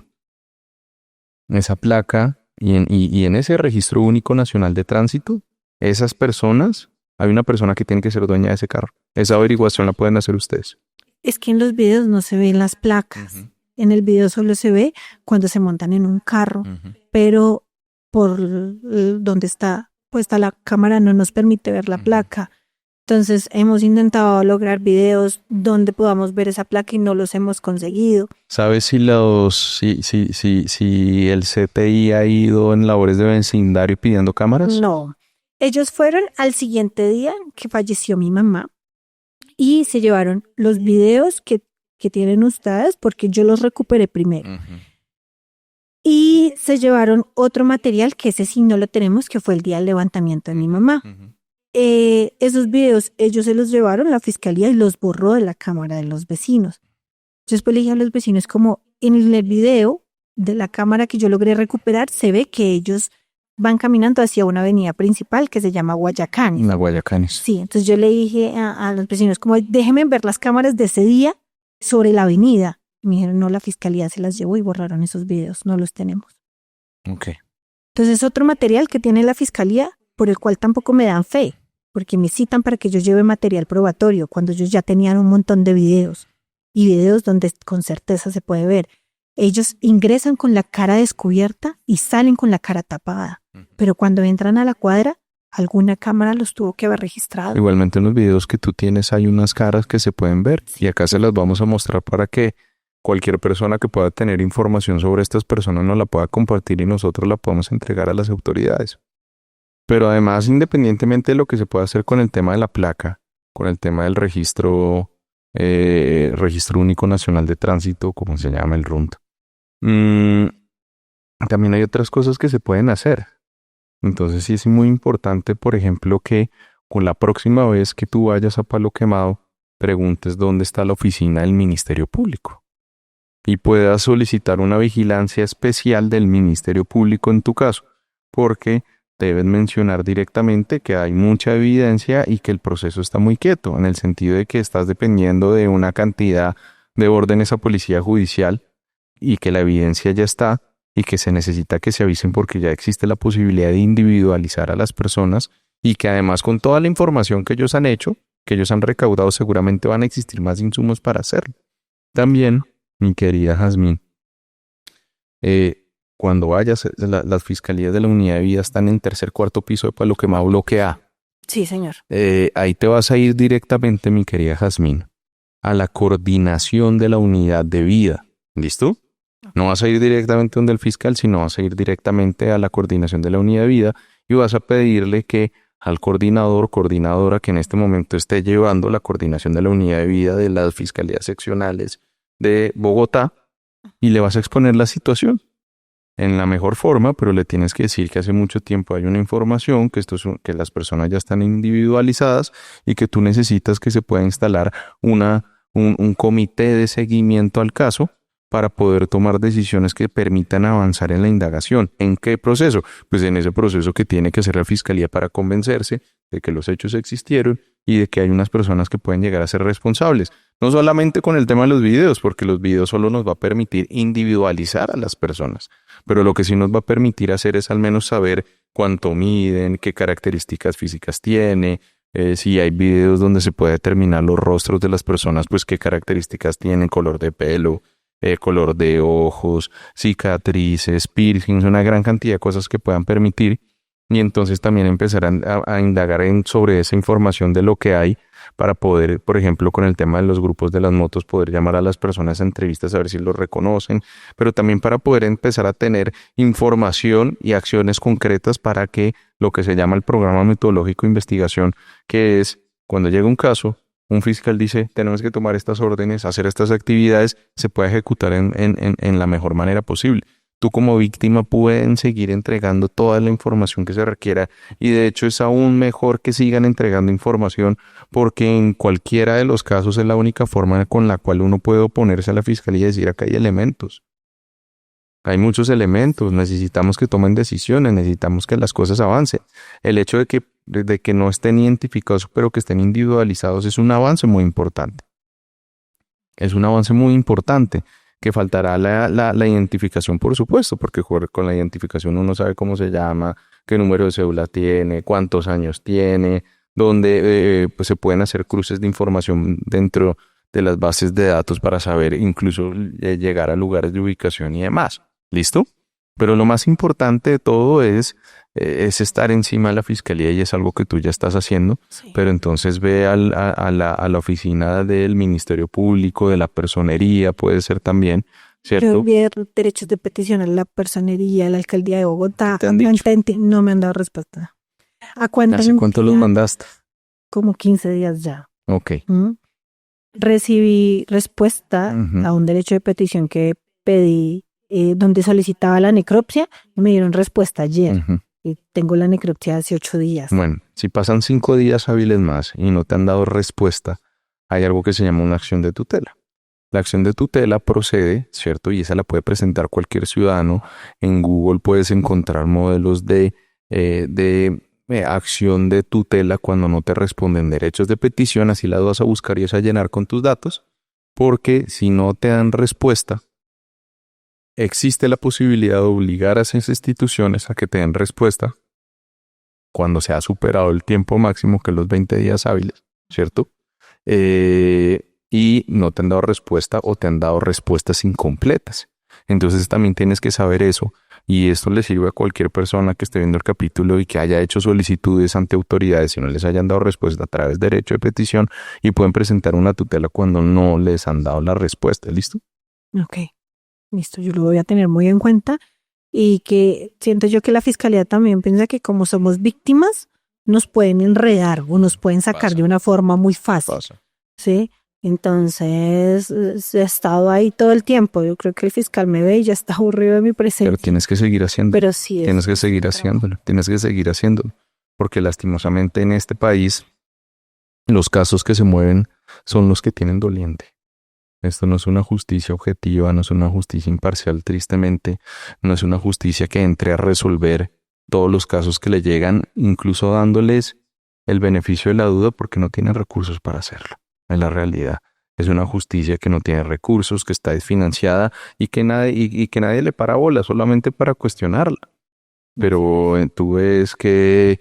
Esa placa y en ese registro único nacional de tránsito, esas personas, hay una persona que tiene que ser dueña de ese carro. Esa averiguación la pueden hacer ustedes. Es que en los videos no se ven las placas. Uh-huh. En el video solo se ve cuando se montan en un carro, pero por donde está puesta la cámara no nos permite ver la placa. Entonces hemos intentado lograr videos donde podamos ver esa placa y no los hemos conseguido. ¿Sabes si el CTI ha ido en labores de vecindario pidiendo cámaras? No. Ellos fueron al siguiente día que falleció mi mamá y se llevaron los videos que tienen ustedes porque yo los recuperé primero. Uh-huh. Y se llevaron otro material que ese sí no lo tenemos, que fue el día del levantamiento de mi mamá. Uh-huh. Esos videos ellos se los llevaron a la fiscalía y los borró de la cámara de los vecinos. Yo después le dije a los vecinos como en el video de la cámara que yo logré recuperar se ve que ellos van caminando hacia una avenida principal que se llama Guayacanes. La Guayacanes. Sí, entonces yo le dije a los vecinos como déjenme ver las cámaras de ese día sobre la avenida. Y me dijeron no, la fiscalía se las llevó y borraron esos videos, no los tenemos. Ok. Entonces otro material que tiene la fiscalía por el cual tampoco me dan fe, porque me citan para que yo lleve material probatorio cuando ellos ya tenían un montón de videos y videos donde con certeza se puede ver. Ellos ingresan con la cara descubierta y salen con la cara tapada, pero cuando entran a la cuadra, alguna cámara los tuvo que haber registrado. Igualmente en los videos que tú tienes hay unas caras que se pueden ver y acá se las vamos a mostrar para que cualquier persona que pueda tener información sobre estas personas nos la pueda compartir y nosotros la podamos entregar a las autoridades. Pero además, independientemente de lo que se pueda hacer con el tema de la placa, con el tema del Registro Único Nacional de Tránsito, como se llama el RUNT. También hay otras cosas que se pueden hacer. Entonces sí es muy importante, por ejemplo, que con la próxima vez que tú vayas a Palo Quemado, preguntes dónde está la oficina del Ministerio Público y puedas solicitar una vigilancia especial del Ministerio Público en tu caso, porque debes mencionar directamente que hay mucha evidencia y que el proceso está muy quieto, en el sentido de que estás dependiendo de una cantidad de órdenes a policía judicial y que la evidencia ya está y que se necesita que se avisen porque ya existe la posibilidad de individualizar a las personas y que además con toda la información que ellos han hecho, que ellos han recaudado, seguramente van a existir más insumos para hacerlo. También, mi querida Jazmín, cuando vayas, las fiscalías de la unidad de vida están en tercer, cuarto piso de Palo Quemado, bloque A. Sí, señor. Ahí te vas a ir directamente, mi querida Jazmín, a la coordinación de la unidad de vida. ¿Listo? No vas a ir directamente donde el fiscal, sino vas a ir directamente a la coordinación de la unidad de vida y vas a pedirle que al coordinador, coordinadora que en este momento esté llevando la coordinación de la unidad de vida de las fiscalías seccionales de Bogotá y le vas a exponer la situación en la mejor forma, pero le tienes que decir que hace mucho tiempo hay una información, que que las personas ya están individualizadas y que tú necesitas que se pueda instalar un comité de seguimiento al caso para poder tomar decisiones que permitan avanzar en la indagación. ¿En qué proceso? Pues en ese proceso que tiene que hacer la fiscalía para convencerse de que los hechos existieron y de que hay unas personas que pueden llegar a ser responsables. No solamente con el tema de los videos, porque los videos solo nos va a permitir individualizar a las personas, pero lo que sí nos va a permitir hacer es al menos saber cuánto miden, qué características físicas tiene, si hay videos donde se puede determinar los rostros de las personas, pues qué características tienen, color de pelo, color de ojos, cicatrices, piercings, una gran cantidad de cosas que puedan permitir y entonces también empezar a indagar sobre esa información de lo que hay para poder, por ejemplo, con el tema de los grupos de las motos, poder llamar a las personas a entrevistas a ver si los reconocen, pero también para poder empezar a tener información y acciones concretas para que lo que se llama el programa metodológico de investigación, que es cuando llega un caso, un fiscal dice, tenemos que tomar estas órdenes, hacer estas actividades, se puede ejecutar en la mejor manera posible. Tú como víctima pueden seguir entregando toda la información que se requiera y de hecho es aún mejor que sigan entregando información porque en cualquiera de los casos es la única forma con la cual uno puede oponerse a la fiscalía y decir acá hay elementos. Hay muchos elementos, necesitamos que tomen decisiones, necesitamos que las cosas avancen. El hecho de que no estén identificados pero que estén individualizados es un avance muy importante. Es un avance muy importante. Que faltará la identificación, por supuesto, porque con la identificación uno sabe cómo se llama, qué número de cédula tiene, cuántos años tiene, dónde pues se pueden hacer cruces de información dentro de las bases de datos para saber incluso llegar a lugares de ubicación y demás. ¿Listo? Pero lo más importante de todo es estar encima de la fiscalía y es algo que tú ya estás haciendo, sí. Pero entonces ve a la oficina del Ministerio Público, de la personería, puede ser también, ¿cierto? Yo envié derechos de petición a la personería, a la alcaldía de Bogotá. ¿Te han dicho? No me han dado respuesta. ¿Hace cuánto los mandaste? Como 15 días ya. Ok. Recibí respuesta a un derecho de petición que pedí donde solicitaba la necropsia y me dieron respuesta ayer. Y tengo la necropsia hace 8 días. Bueno, si pasan 5 días hábiles más y no te han dado respuesta, hay algo que se llama una acción de tutela. La acción de tutela procede, ¿cierto? Y esa la puede presentar cualquier ciudadano. En Google puedes encontrar modelos de acción de tutela cuando no te responden derechos de petición. Así las vas a buscar y es a llenar con tus datos. Porque si no te dan respuesta, existe la posibilidad de obligar a esas instituciones a que te den respuesta cuando se ha superado el tiempo máximo, que es los 20 días hábiles, ¿cierto? Y no te han dado respuesta o te han dado respuestas incompletas. Entonces también tienes que saber eso y esto le sirve a cualquier persona que esté viendo el capítulo y que haya hecho solicitudes ante autoridades y no les hayan dado respuesta a través de derecho de petición y pueden presentar una tutela cuando no les han dado la respuesta. ¿Listo? Ok. Listo, yo lo voy a tener muy en cuenta y que siento yo que la fiscalía también piensa que como somos víctimas, nos pueden enredar o nos pueden sacar Pasa. de una forma muy fácil, Pasa. ¿sí? Entonces, he estado ahí todo el tiempo. Yo creo que el fiscal me ve y ya está aburrido de mi Pero presencia. tienes que seguir haciendo. Pero sí, Tienes que seguir haciéndolo. Tienes que seguir haciéndolo. Porque lastimosamente en este país los casos que se mueven son los que tienen doliente. Esto no es una justicia objetiva, no es una justicia imparcial, tristemente. No es una justicia que entre a resolver todos los casos que le llegan, incluso dándoles el beneficio de la duda porque no tienen recursos para hacerlo. Es la realidad. Es una justicia que no tiene recursos, que está desfinanciada y que nadie le para bola solamente para cuestionarla. Pero tú ves que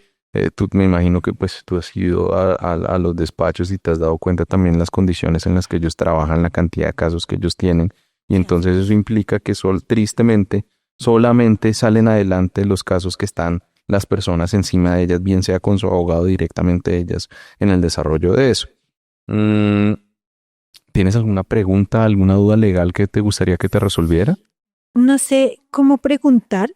tú me imagino que pues tú has ido a los despachos y te has dado cuenta también las condiciones en las que ellos trabajan, la cantidad de casos que ellos tienen. Y entonces eso implica que tristemente solamente salen adelante los casos que están las personas encima de ellas, bien sea con su abogado directamente ellas en el desarrollo de eso. ¿Tienes alguna pregunta, alguna duda legal que te gustaría que te resolviera? no sé cómo preguntar,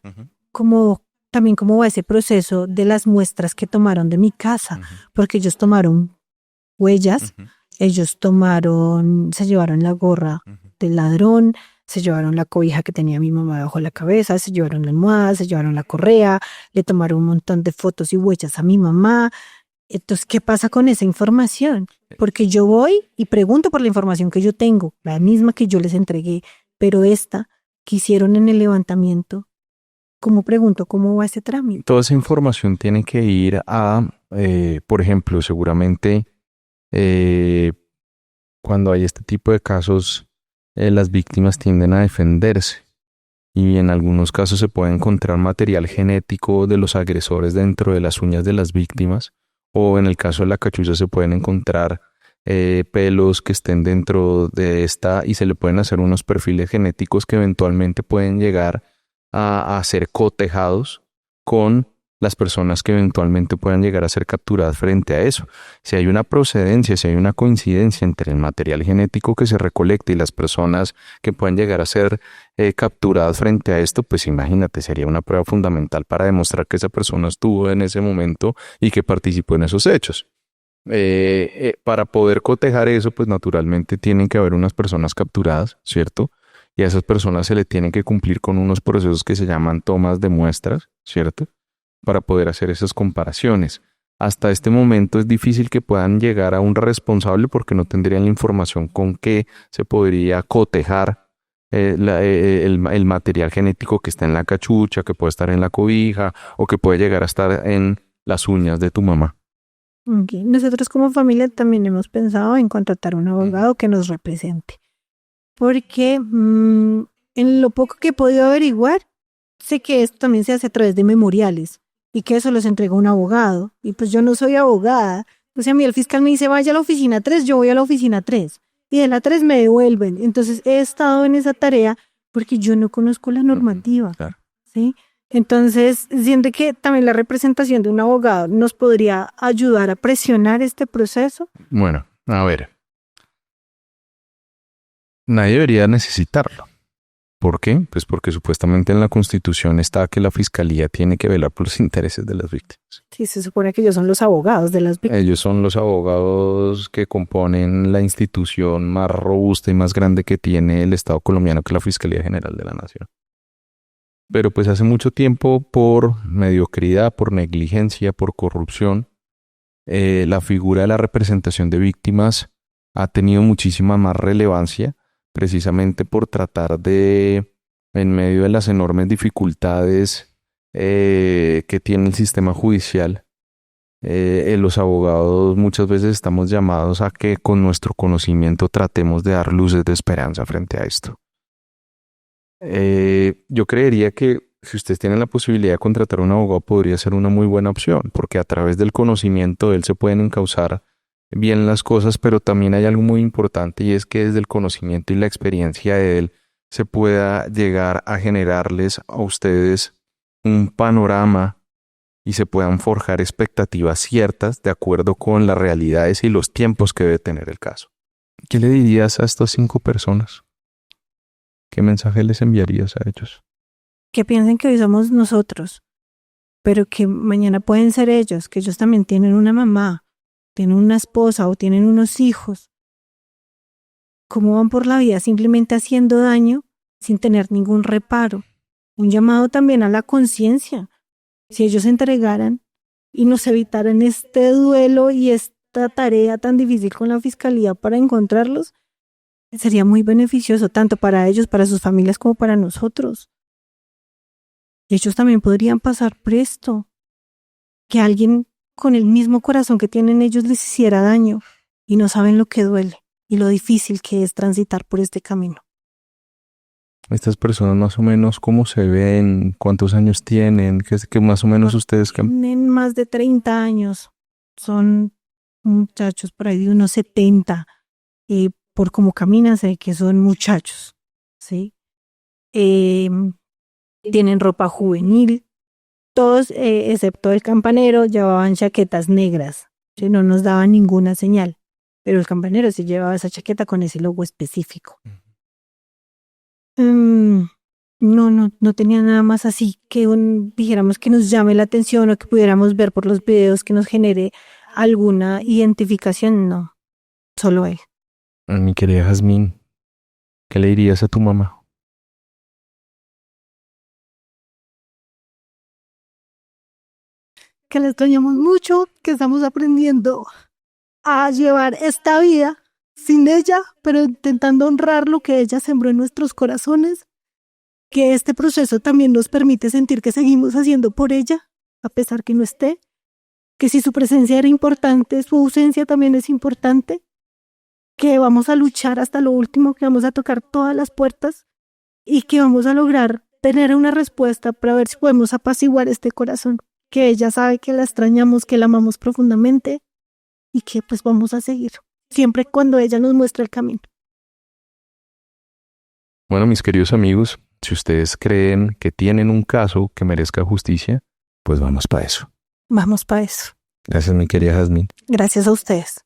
también cómo va ese proceso de las muestras que tomaron de mi casa, porque ellos tomaron huellas, ellos se llevaron la gorra del ladrón, se llevaron la cobija que tenía mi mamá bajo la cabeza, se llevaron la almohada, se llevaron la correa, le tomaron un montón de fotos y huellas a mi mamá. Entonces, ¿qué pasa con esa información? Porque yo voy y pregunto por la información que yo tengo, la misma que yo les entregué, pero esta que hicieron en el levantamiento, ¿cómo pregunto cómo va ese trámite? Toda esa información tiene que ir por ejemplo, seguramente cuando hay este tipo de casos, las víctimas tienden a defenderse y en algunos casos se puede encontrar material genético de los agresores dentro de las uñas de las víctimas, o en el caso de la cachucha se pueden encontrar pelos que estén dentro de esta y se le pueden hacer unos perfiles genéticos que eventualmente pueden llegar a ser cotejados con las personas que eventualmente puedan llegar a ser capturadas frente a eso. Si hay una procedencia, si hay una coincidencia entre el material genético que se recolecta y las personas que puedan llegar a ser capturadas frente a esto, pues imagínate, sería una prueba fundamental para demostrar que esa persona estuvo en ese momento y que participó en esos hechos. Para poder cotejar eso, pues naturalmente tienen que haber unas personas capturadas, ¿cierto? Y a esas personas se le tienen que cumplir con unos procesos que se llaman tomas de muestras, ¿cierto? Para poder hacer esas comparaciones. Hasta este momento es difícil que puedan llegar a un responsable porque no tendrían la información con que se podría cotejar el material genético que está en la cachucha, que puede estar en la cobija o que puede llegar a estar en las uñas de tu mamá. Okay. Nosotros como familia también hemos pensado en contratar un abogado que nos represente, porque en lo poco que he podido averiguar, sé que esto también se hace a través de memoriales y que eso los entrega un abogado, y pues yo no soy abogada. O sea, a mí el fiscal me dice vaya a la oficina 3, yo voy a la oficina 3 y de la 3 me devuelven. Entonces he estado en esa tarea porque yo no conozco la normativa. Claro. ¿Sí? Entonces siento que también la representación de un abogado nos podría ayudar a presionar este proceso. Bueno, a ver. Nadie debería necesitarlo. ¿Por qué? Pues porque supuestamente en la Constitución está que la Fiscalía tiene que velar por los intereses de las víctimas. Sí, se supone que ellos son los abogados de las víctimas. Ellos son los abogados que componen la institución más robusta y más grande que tiene el Estado colombiano, que es la Fiscalía General de la Nación. Pero pues hace mucho tiempo, por mediocridad, por negligencia, por corrupción, la figura de la representación de víctimas ha tenido muchísima más relevancia, precisamente por tratar de, en medio de las enormes dificultades que tiene el sistema judicial, los abogados muchas veces estamos llamados a que con nuestro conocimiento tratemos de dar luces de esperanza frente a esto. Yo creería que si ustedes tienen la posibilidad de contratar a un abogado podría ser una muy buena opción, porque a través del conocimiento de él se pueden encauzar bien las cosas, pero también hay algo muy importante y es que desde el conocimiento y la experiencia de él se pueda llegar a generarles a ustedes un panorama y se puedan forjar expectativas ciertas de acuerdo con las realidades y los tiempos que debe tener el caso. ¿Qué le dirías a estas 5 personas? ¿Qué mensaje les enviarías a ellos? Que piensen que hoy somos nosotros, pero que mañana pueden ser ellos, que ellos también tienen una mamá, tienen una esposa o tienen unos hijos. ¿Cómo van por la vida simplemente haciendo daño sin tener ningún reparo? Un llamado también a la conciencia. Si ellos se entregaran y nos evitaran este duelo y esta tarea tan difícil con la fiscalía para encontrarlos, sería muy beneficioso tanto para ellos, para sus familias, como para nosotros. Y ellos también podrían pasar presto. Que alguien con el mismo corazón que tienen ellos les hiciera daño y no saben lo que duele y lo difícil que es transitar por este camino. Estas personas más o menos, ¿cómo se ven? ¿Cuántos años tienen? ¿Qué más o menos ustedes? Tienen más de 30 años. Son muchachos por ahí de unos 70. Por cómo caminan sé que son muchachos, ¿sí? Tienen ropa juvenil. Todos, excepto el campanero, llevaban chaquetas negras. ¿Sí? No nos daban ninguna señal. Pero el campanero sí llevaba esa chaqueta con ese logo específico. No tenía nada más así que dijéramos que nos llame la atención o que pudiéramos ver por los videos que nos genere alguna identificación. No, solo él. Mi querida Jazmín, ¿qué le dirías a tu mamá? Que la extrañamos mucho, que estamos aprendiendo a llevar esta vida sin ella, pero intentando honrar lo que ella sembró en nuestros corazones, que este proceso también nos permite sentir que seguimos haciendo por ella, a pesar que no esté, que si su presencia era importante, su ausencia también es importante, que vamos a luchar hasta lo último, que vamos a tocar todas las puertas y que vamos a lograr tener una respuesta para ver si podemos apaciguar este corazón, que ella sabe que la extrañamos, que la amamos profundamente y que pues vamos a seguir, siempre cuando ella nos muestre el camino. Bueno, mis queridos amigos, si ustedes creen que tienen un caso que merezca justicia, pues vamos para eso. Vamos para eso. Gracias, mi querida Jazmín. Gracias a ustedes.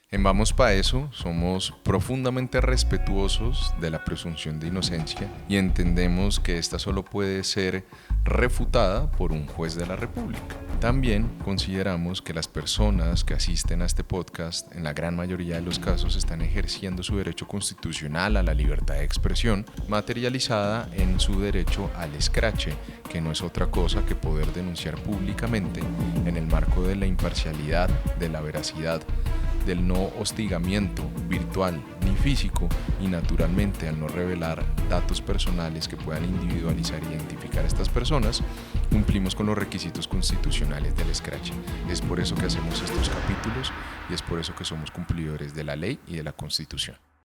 En Vamos Pa' Eso somos profundamente respetuosos de la presunción de inocencia y entendemos que esta solo puede ser refutada por un juez de la República. También consideramos que las personas que asisten a este podcast en la gran mayoría de los casos están ejerciendo su derecho constitucional a la libertad de expresión, materializada en su derecho al escrache, que no es otra cosa que poder denunciar públicamente en el marco de la imparcialidad, de la veracidad, del no hostigamiento virtual ni físico y naturalmente al no revelar datos personales que puedan individualizar e identificar a estas personas, cumplimos con los requisitos constitucionales del escrache. Es por eso que hacemos estos capítulos y es por eso que somos cumplidores de la ley y de la Constitución.